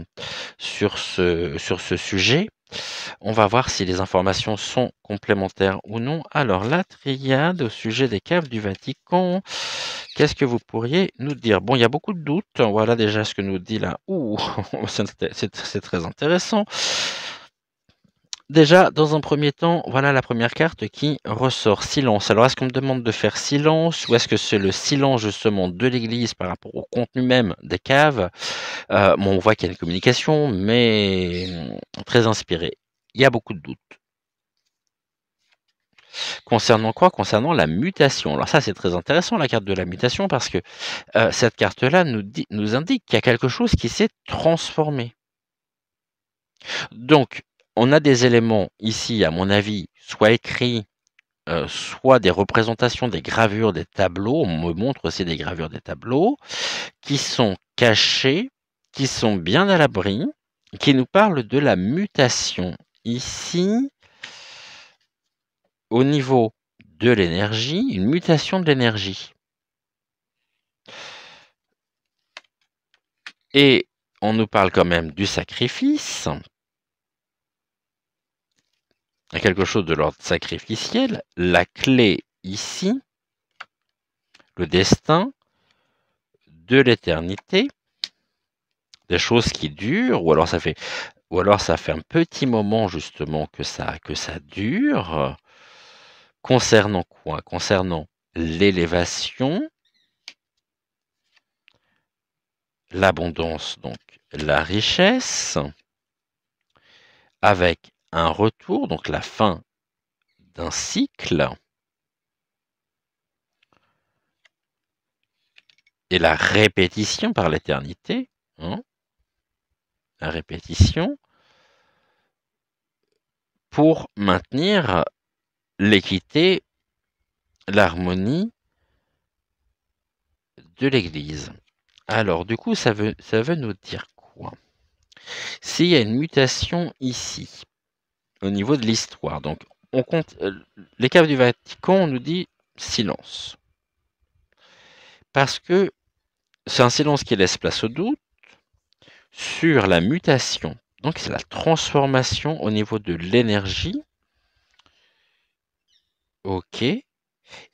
sur ce sujet. On va voir si les informations sont complémentaires ou non. Alors, la triade au sujet des caves du Vatican, qu'est-ce que vous pourriez nous dire? Bon, il y a beaucoup de doutes. Voilà déjà ce que nous dit là. Ouh, c'est très intéressant. Déjà, dans un premier temps, voilà la première carte qui ressort, silence. Alors, est-ce qu'on me demande de faire silence ou est-ce que c'est le silence justement de l'Église par rapport au contenu même des caves? Bon, on voit qu'il y a une communication, mais très inspirée. Il y a beaucoup de doutes. Concernant quoi? Concernant la mutation. Alors ça, c'est très intéressant, la carte de la mutation, parce que cette carte-là nous indique qu'il y a quelque chose qui s'est transformé. Donc, on a des éléments ici, à mon avis, soit écrits, soit des représentations, des gravures, des tableaux. On me montre aussi des gravures, des tableaux, qui sont cachés, qui sont bien à l'abri, qui nous parlent de la mutation. Ici, au niveau de l'énergie, une mutation de l'énergie. Et on nous parle quand même du sacrifice, quelque chose de l'ordre sacrificiel. La clé ici, le destin de l'éternité, des choses qui durent, ou alors ça fait un petit moment justement que ça dure. Concernant quoi? Concernant l'élévation, l'abondance, donc la richesse, avec un retour, donc la fin d'un cycle, et la répétition par l'éternité, hein, la répétition, pour maintenir l'équité, l'harmonie de l'Église. Alors, du coup, ça veut nous dire quoi? S'il y a une mutation ici, au niveau de l'histoire, donc on compte les caves du Vatican, on nous dit silence. Parce que c'est un silence qui laisse place au doute sur la mutation. Donc, c'est la transformation au niveau de l'énergie. Ok.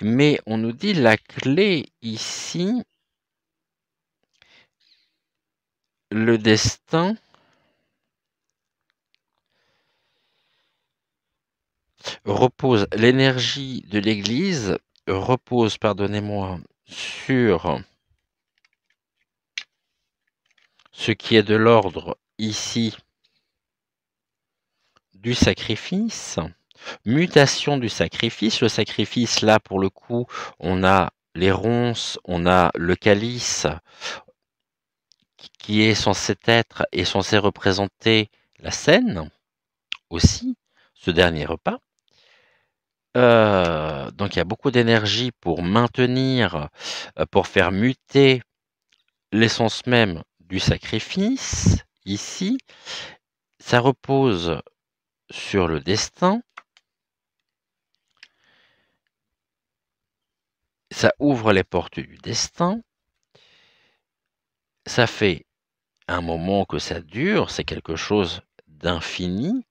Mais on nous dit la clé ici, le destin repose, l'énergie de l'Église repose, pardonnez-moi, sur ce qui est de l'ordre ici du sacrifice, mutation du sacrifice. Le sacrifice, là, pour le coup, on a les ronces, on a le calice qui est censé être et censé représenter la scène aussi, ce dernier repas. Donc il y a beaucoup d'énergie pour maintenir, pour faire muter l'essence même du sacrifice. Ici, ça repose sur le destin. Ça ouvre les portes du destin. Ça fait un moment que ça dure, c'est quelque chose d'infini.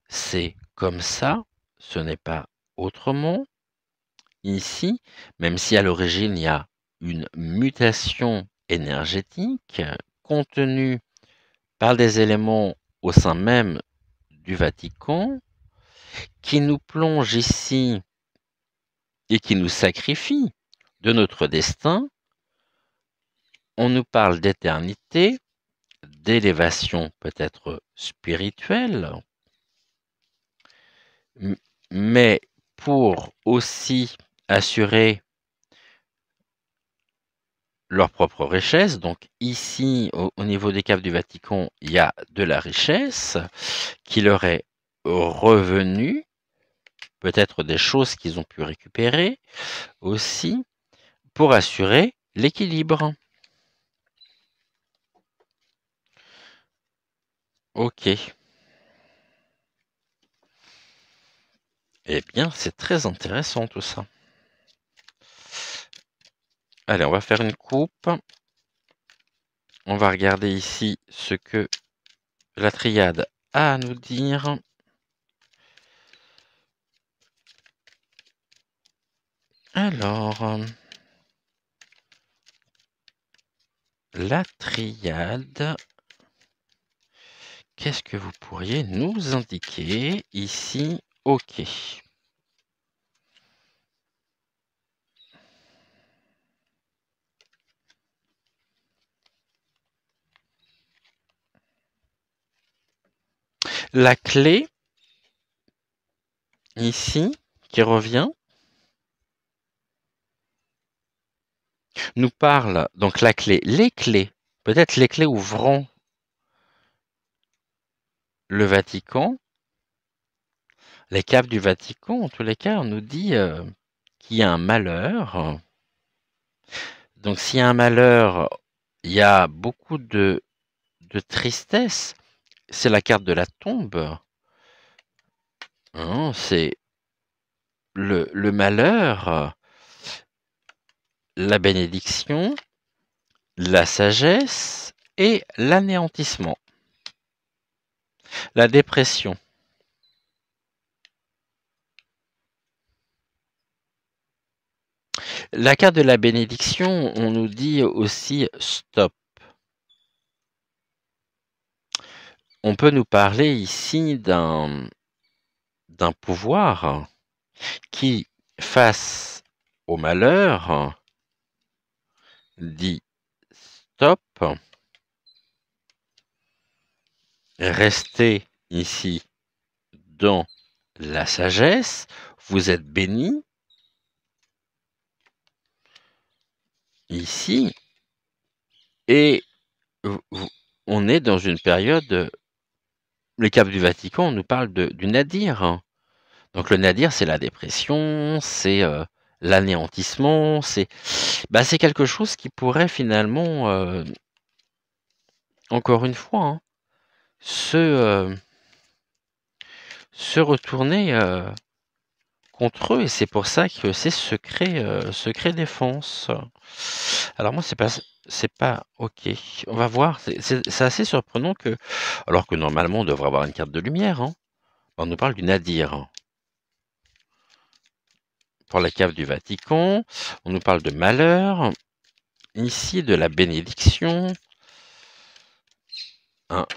C'est comme ça, ce n'est pas autrement. Ici, même si à l'origine il y a une mutation énergétique contenue par des éléments au sein même du Vatican, qui nous plonge ici et qui nous sacrifie de notre destin, on nous parle d'éternité, d'élévation peut-être spirituelle, mais pour aussi assurer leur propre richesse. Donc ici, au niveau des caves du Vatican, il y a de la richesse qui leur est revenue, peut-être des choses qu'ils ont pu récupérer aussi, pour assurer l'équilibre. Ok. Eh bien, c'est très intéressant tout ça. Allez, on va faire une coupe. On va regarder ici ce que la triade a à nous dire. Alors, la triade, qu'est-ce que vous pourriez nous indiquer ici? Ok. La clé, ici, qui revient, nous parle, donc la clé, les clés, peut-être les clés ouvrant le Vatican, les caves du Vatican, en tous les cas, on nous dit qu'il y a un malheur. Donc s'il y a un malheur, il y a beaucoup de tristesse. C'est la carte de la tombe. Hein, c'est le malheur, la bénédiction, la sagesse et l'anéantissement. La dépression. La carte de la bénédiction, on nous dit aussi stop. On peut nous parler ici d'un pouvoir qui, face au malheur, dit stop, restez ici dans la sagesse, vous êtes bénis. Ici, et on est dans une période, les caves du Vatican, on nous parle du nadir. Donc le nadir, c'est la dépression, c'est l'anéantissement, c'est quelque chose qui pourrait finalement, encore une fois, hein, se retourner contre eux, et c'est pour ça que c'est secret défense. Alors moi, c'est pas ok. On va voir. C'est assez surprenant que, alors que normalement on devrait avoir une carte de lumière, hein. On nous parle du nadir. Hein. Pour la cave du Vatican, on nous parle de malheur. Ici, de la bénédiction. Hein.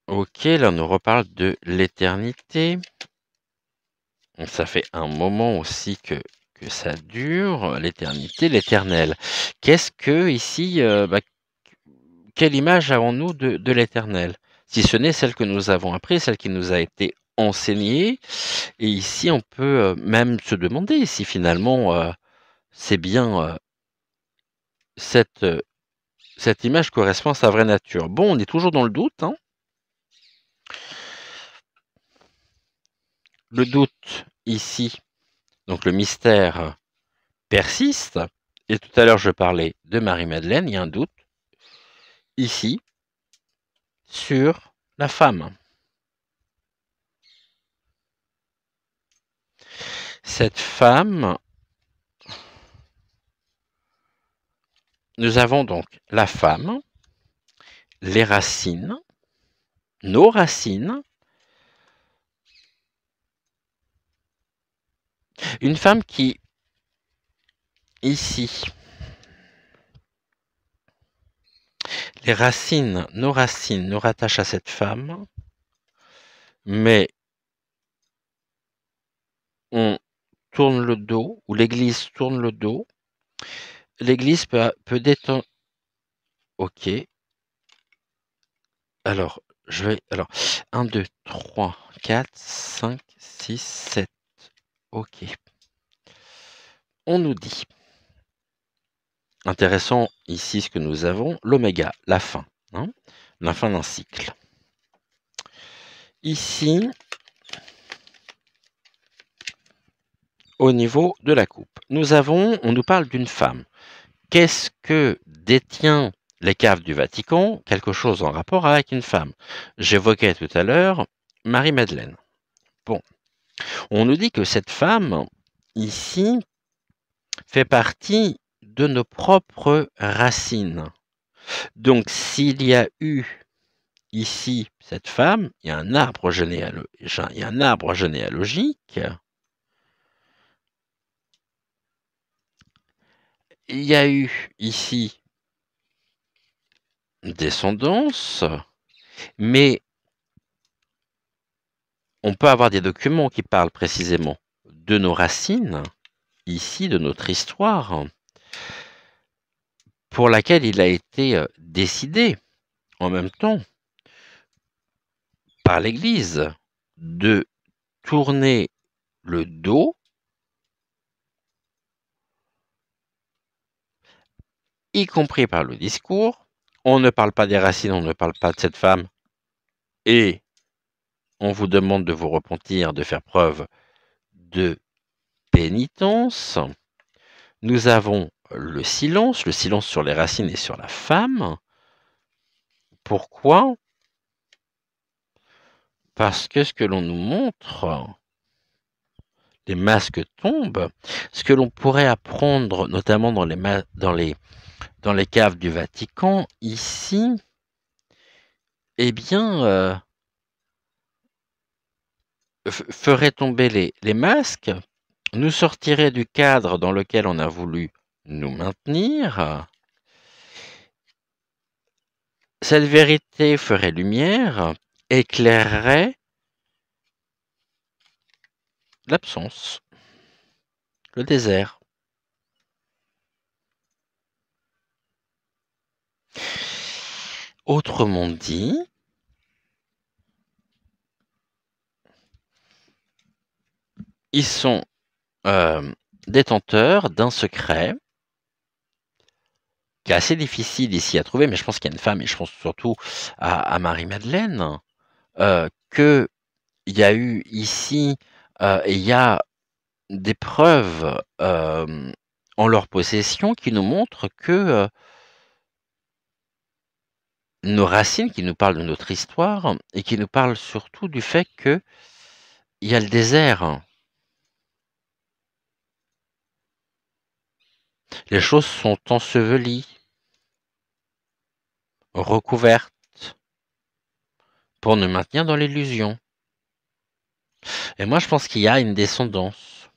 Ok, là on nous reparle de l'éternité. Ça fait un moment aussi que ça dure, l'éternité, l'éternel. Qu'est-ce que ici, quelle image avons-nous de l'éternel? Si ce n'est celle que nous avons apprise, celle qui nous a été enseignée. Et ici, on peut même se demander si finalement c'est bien cette image correspond à sa vraie nature. Bon, on est toujours dans le doute. Hein. Le doute ici, donc le mystère persiste. Et tout à l'heure, je parlais de Marie-Madeleine. Il y a un doute ici sur la femme. Cette femme, nous avons donc la femme, les racines, nos racines, une femme qui, ici, les racines nous rattachent à cette femme, mais on tourne le dos, ou l'Église tourne le dos. L'Église peut OK. Alors, alors, 1, 2, 3, 4, 5, 6, 7. OK. On nous dit, intéressant ici ce que nous avons, l'oméga, la fin, hein, la fin d'un cycle. Ici, au niveau de la coupe, on nous parle d'une femme. Qu'est-ce que détient les caves du Vatican? Quelque chose en rapport avec une femme. J'évoquais tout à l'heure Marie-Madeleine. Bon, on nous dit que cette femme, ici, fait partie de nos propres racines. Donc, s'il y a eu ici cette femme, il y a un arbre généalogique. Il y a eu ici descendance, mais on peut avoir des documents qui parlent précisément de nos racines, ici, de notre histoire, pour laquelle il a été décidé en même temps par l'Église de tourner le dos, y compris par le discours. On ne parle pas des racines, on ne parle pas de cette femme, et on vous demande de vous repentir, de faire preuve de pénitence. Nous avons le silence sur les racines et sur la femme. Pourquoi? Parce que ce que l'on nous montre, les masques tombent, ce que l'on pourrait apprendre notamment dans les caves du Vatican, ici, eh bien, ferait tomber les masques, nous sortirait du cadre dans lequel on a voulu nous maintenir. Cette vérité ferait lumière, éclairerait l'absence, le désert. Autrement dit, ils sont détenteurs d'un secret qui est assez difficile ici à trouver, mais je pense qu'il y a une femme, et je pense surtout à Marie-Madeleine, qu'il y a eu ici, et il y a des preuves en leur possession qui nous montrent que nos racines, qui nous parlent de notre histoire, et qui nous parlent surtout du fait qu'il y a le désert. Les choses sont ensevelies, recouvertes, pour nous maintenir dans l'illusion. Et moi, je pense qu'il y a une descendance.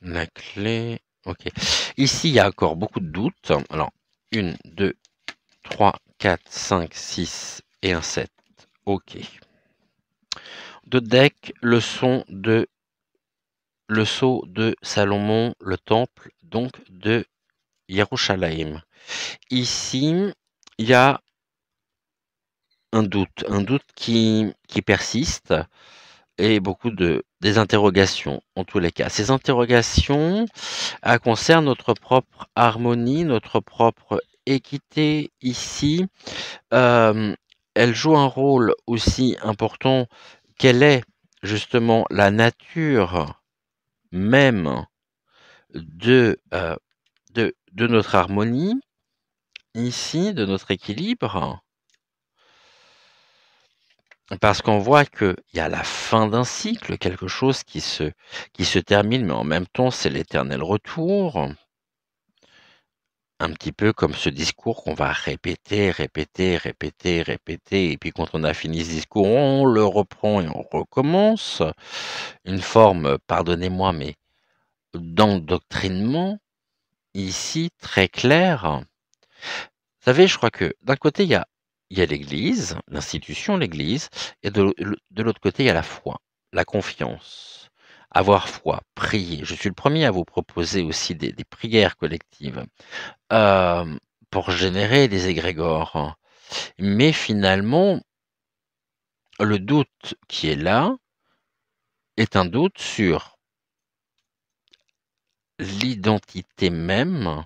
La clé... Ok. Ici, il y a encore beaucoup de doutes. Alors, 1, 2, 3, 4, 5, 6 et un 7. Ok. De deck, le sceau de Salomon, le temple, donc de Yerushalayim. Ici, il y a un doute qui persiste, et beaucoup des interrogations, en tous les cas. Ces interrogations concernent notre propre harmonie, notre propre équité ici. Elle joue un rôle aussi important. Quelle est justement la nature même de notre harmonie, ici, de notre équilibre? Parce qu'on voit qu'il y a la fin d'un cycle, quelque chose qui se termine, mais en même temps, c'est l'éternel retour. Un petit peu comme ce discours qu'on va répéter, répéter, répéter, répéter, et puis quand on a fini ce discours, on le reprend et on recommence. Une forme, pardonnez-moi, mais d'endoctrinement, ici, très clair. Vous savez, je crois que d'un côté, il y a il y a l'Église, l'institution, l'Église, et de l'autre côté, il y a la foi, la confiance. Avoir foi, prier. Je suis le premier à vous proposer aussi des prières collectives pour générer des égrégores. Mais finalement, le doute qui est là est un doute sur l'identité même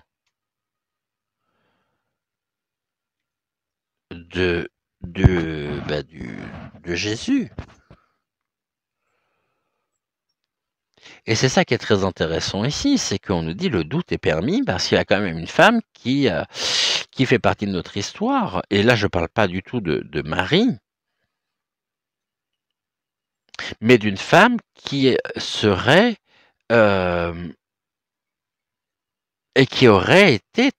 de Jésus. Et c'est ça qui est très intéressant ici, c'est qu'on nous dit le doute est permis parce qu'il y a quand même une femme qui fait partie de notre histoire. Et là, je ne parle pas du tout de Marie, mais d'une femme qui serait et qui aurait été,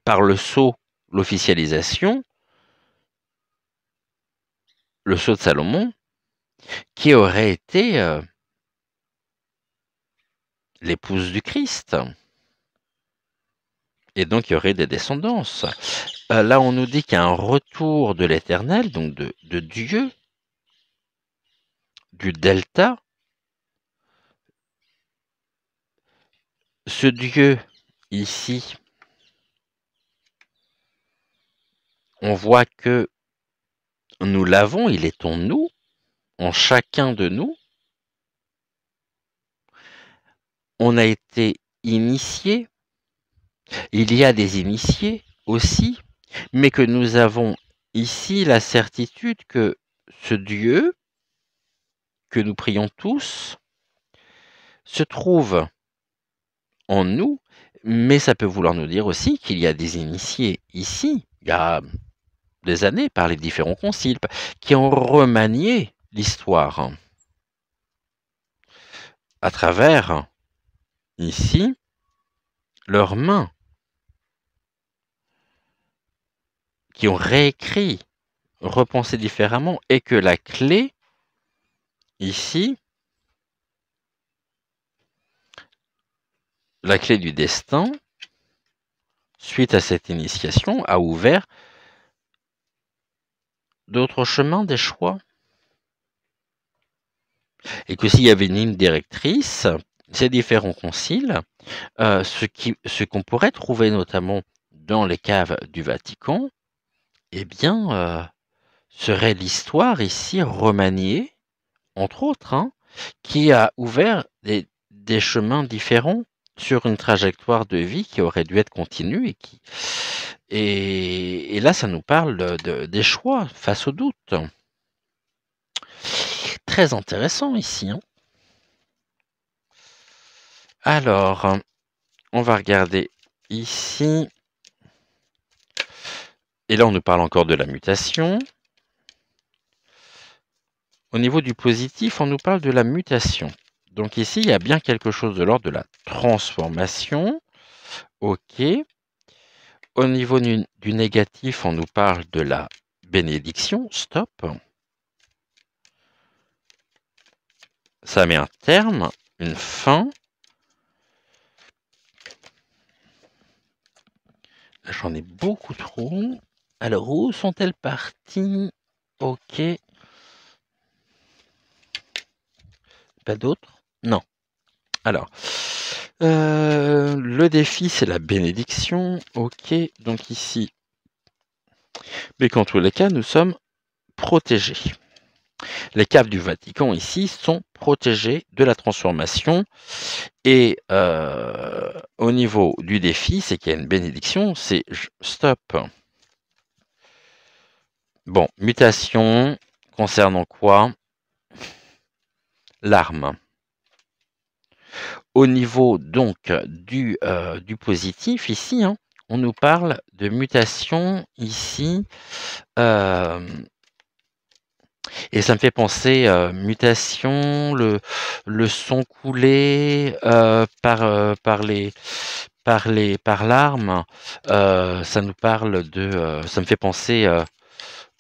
par le sceau, l'officialisation, le sceau de Salomon, qui aurait été l'épouse du Christ. Et donc, il y aurait des descendances. Là, on nous dit qu'il y a un retour de l'Éternel, donc de Dieu, du delta. Ce Dieu, ici, on voit que nous l'avons, il est en nous, en chacun de nous. On a été initiés. Il y a des initiés aussi, mais que nous avons ici la certitude que ce Dieu, que nous prions tous, se trouve en nous, mais ça peut vouloir nous dire aussi qu'il y a des initiés ici, il y a des années, par les différents conciles, qui ont remanié l'histoire à travers, ici, leurs mains, qui ont réécrit, repensé différemment, et que la clé, ici, la clé du destin, suite à cette initiation, a ouvert d'autres chemins, des choix. Et que s'il y avait une ligne directrice, ces différents conciles, ce qu'on pourrait trouver notamment dans les caves du Vatican, eh bien, serait l'histoire ici remaniée, entre autres, qui a ouvert des chemins différents sur une trajectoire de vie qui aurait dû être continue et là, ça nous parle des choix face au doute. Très intéressant ici. Alors, on va regarder ici. Et là, on nous parle encore de la mutation. Au niveau du positif, on nous parle de la mutation. Donc ici, il y a bien quelque chose de l'ordre de la transformation. OK. Au niveau du négatif, on nous parle de la bénédiction. Stop. Ça met un terme, une fin. Là, j'en ai beaucoup trop. Alors, où sont-elles parties? OK. Pas d'autres? Non. Alors, le défi, c'est la bénédiction. OK. Donc ici, mais qu'en tous les cas, nous sommes protégés. Les caves du Vatican ici sont protégées de la transformation. Et au niveau du défi, c'est qu'il y a une bénédiction, c'est stop. Bon, mutation concernant quoi? L'arme. Au niveau donc du positif ici, on nous parle de mutation ici. Et ça me fait penser mutation, le son coulé par l'arme. Ça nous parle de, ça me fait penser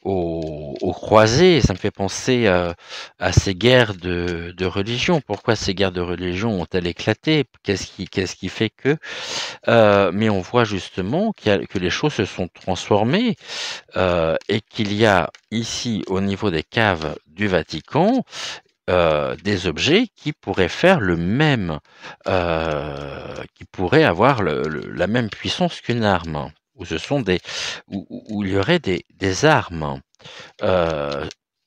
aux croisés. Ça me fait penser à ces guerres de religion. Pourquoi ces guerres de religion ont-elles éclaté? Qu'est-ce qui fait que mais on voit justement que les choses se sont transformées et qu'il y a ici, au niveau des caves du Vatican, des objets qui pourraient faire le même, qui pourraient avoir la même puissance qu'une arme, où ce sont où il y aurait des armes.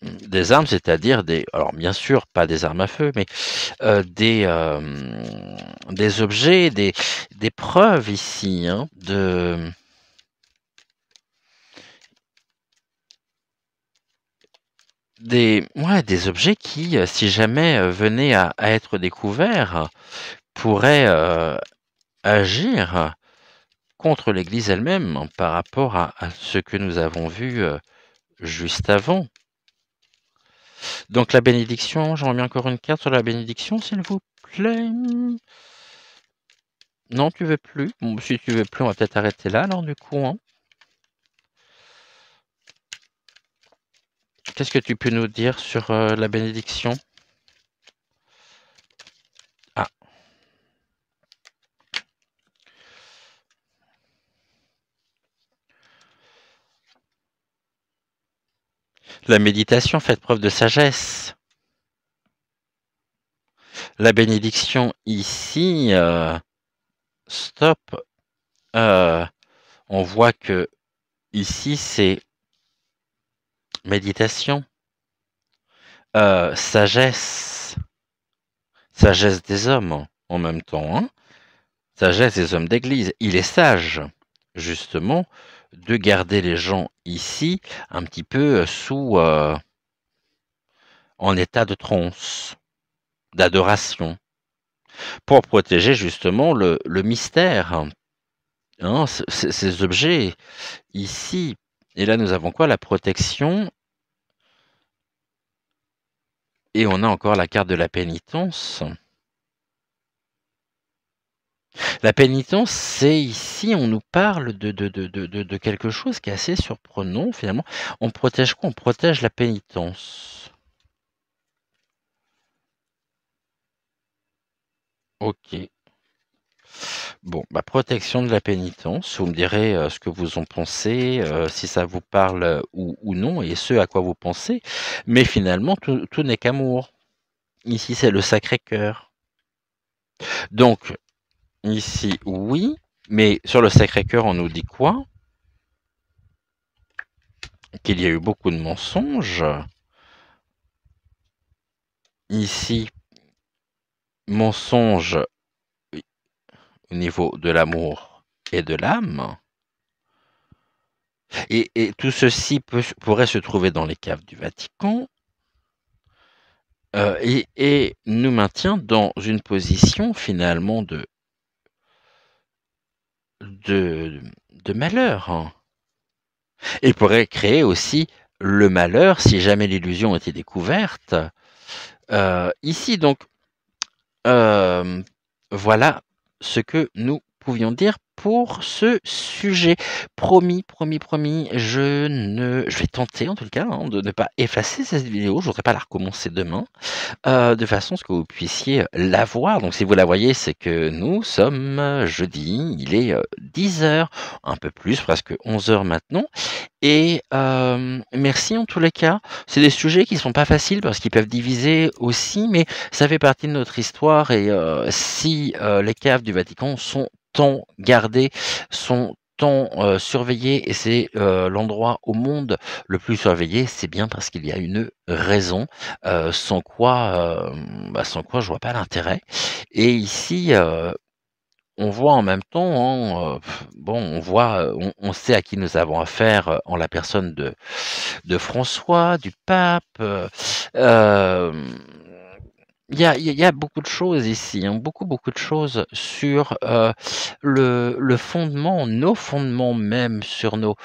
Des armes, c'est-à-dire alors bien sûr pas des armes à feu, mais des objets, des preuves ici, hein, des objets qui, si jamais venaient à être découverts, pourraient agir contre l'Église elle-même par rapport à ce que nous avons vu juste avant. Donc la bénédiction, j'en remets encore une carte sur la bénédiction, s'il vous plaît. Non, tu veux plus? Bon, si tu veux plus, on va peut-être arrêter là, alors du coup, hein. Qu'est-ce que tu peux nous dire sur la bénédiction? Ah. La méditation, faites preuve de sagesse. La bénédiction ici, stop. On voit que ici, c'est méditation. Sagesse. Sagesse des hommes en même temps, hein. Sagesse des hommes d'église. Il est sage, justement, de garder les gens ici un petit peu en état de transe, d'adoration, pour protéger justement le mystère. Hein, ces objets ici. Et là, nous avons quoi? La protection. Et on a encore la carte de la pénitence. La pénitence, c'est ici, on nous parle de quelque chose qui est assez surprenant finalement. On protège quoi? On protège la pénitence. Ok. Bon, protection de la pénitence. Vous me direz ce que vous en pensez, si ça vous parle ou non, et ce à quoi vous pensez. Mais finalement, tout n'est qu'amour. Ici, c'est le Sacré-Cœur. Donc, ici, oui, mais sur le Sacré-Cœur, on nous dit quoi? Qu'il y a eu beaucoup de mensonges. Ici, mensonges au niveau de l'amour et de l'âme. Et tout ceci pourrait se trouver dans les caves du Vatican et nous maintient dans une position finalement de malheur. Hein. Et pourrait créer aussi le malheur si jamais l'illusion était découverte. Ici, donc, voilà ce que nous pouvions dire pour ce sujet. Promis, je vais tenter en tout cas hein, de ne pas effacer cette vidéo. Je voudrais pas la recommencer demain, de façon à ce que vous puissiez la voir. Donc si vous la voyez, c'est que nous sommes jeudi, il est 10h, un peu plus, presque 11h maintenant. Et merci en tous les cas. C'est des sujets qui sont pas faciles parce qu'ils peuvent diviser aussi, mais ça fait partie de notre histoire et si les caves du Vatican sont tant gardées, sont tant surveillées et c'est l'endroit au monde le plus surveillé, c'est bien parce qu'il y a une raison, sans quoi je vois pas l'intérêt. Et ici, on voit en même temps, hein, bon, on sait à qui nous avons affaire en la personne de François, du pape. Il y a beaucoup de choses ici, hein, beaucoup de choses sur le fondement, nos fondements même, sur nos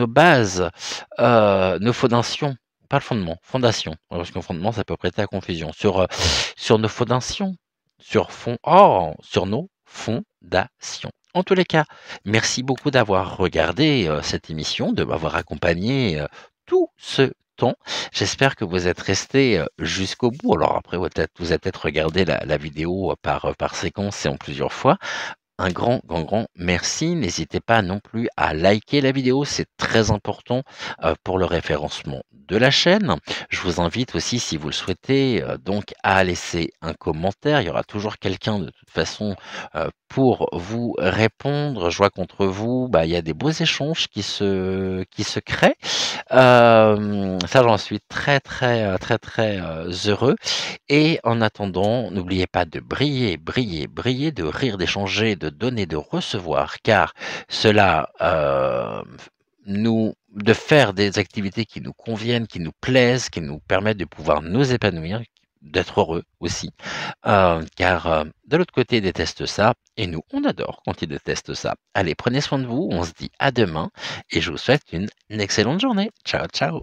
bases, nos fondations. Pas le fondement, fondation. Parce qu'un fondement, ça peut prêter à confusion. Sur nos fondations sur nos fondations. En tous les cas, merci beaucoup d'avoir regardé, cette émission, de m'avoir accompagné, tout ce temps. J'espère que vous êtes restés, jusqu'au bout. Alors après, vous avez peut-être regardé la vidéo, par séquence et en plusieurs fois. Un grand, grand, grand merci. N'hésitez pas non plus à liker la vidéo, c'est très important pour le référencement de la chaîne. Je vous invite aussi, si vous le souhaitez, donc à laisser un commentaire. Il y aura toujours quelqu'un de toute façon pour vous répondre. Je vois qu'entre vous, bah, il y a des beaux échanges qui se créent. Ça, j'en suis très, très, très, très heureux. Et en attendant, n'oubliez pas de briller, briller, briller, de rire, d'échanger, de donner, de recevoir, car cela de faire des activités qui nous conviennent, qui nous plaisent, qui nous permettent de pouvoir nous épanouir, d'être heureux aussi, car de l'autre côté, ils détestent ça, et nous, on adore quand ils détestent ça. Allez, prenez soin de vous, on se dit à demain, et je vous souhaite une excellente journée. Ciao, ciao.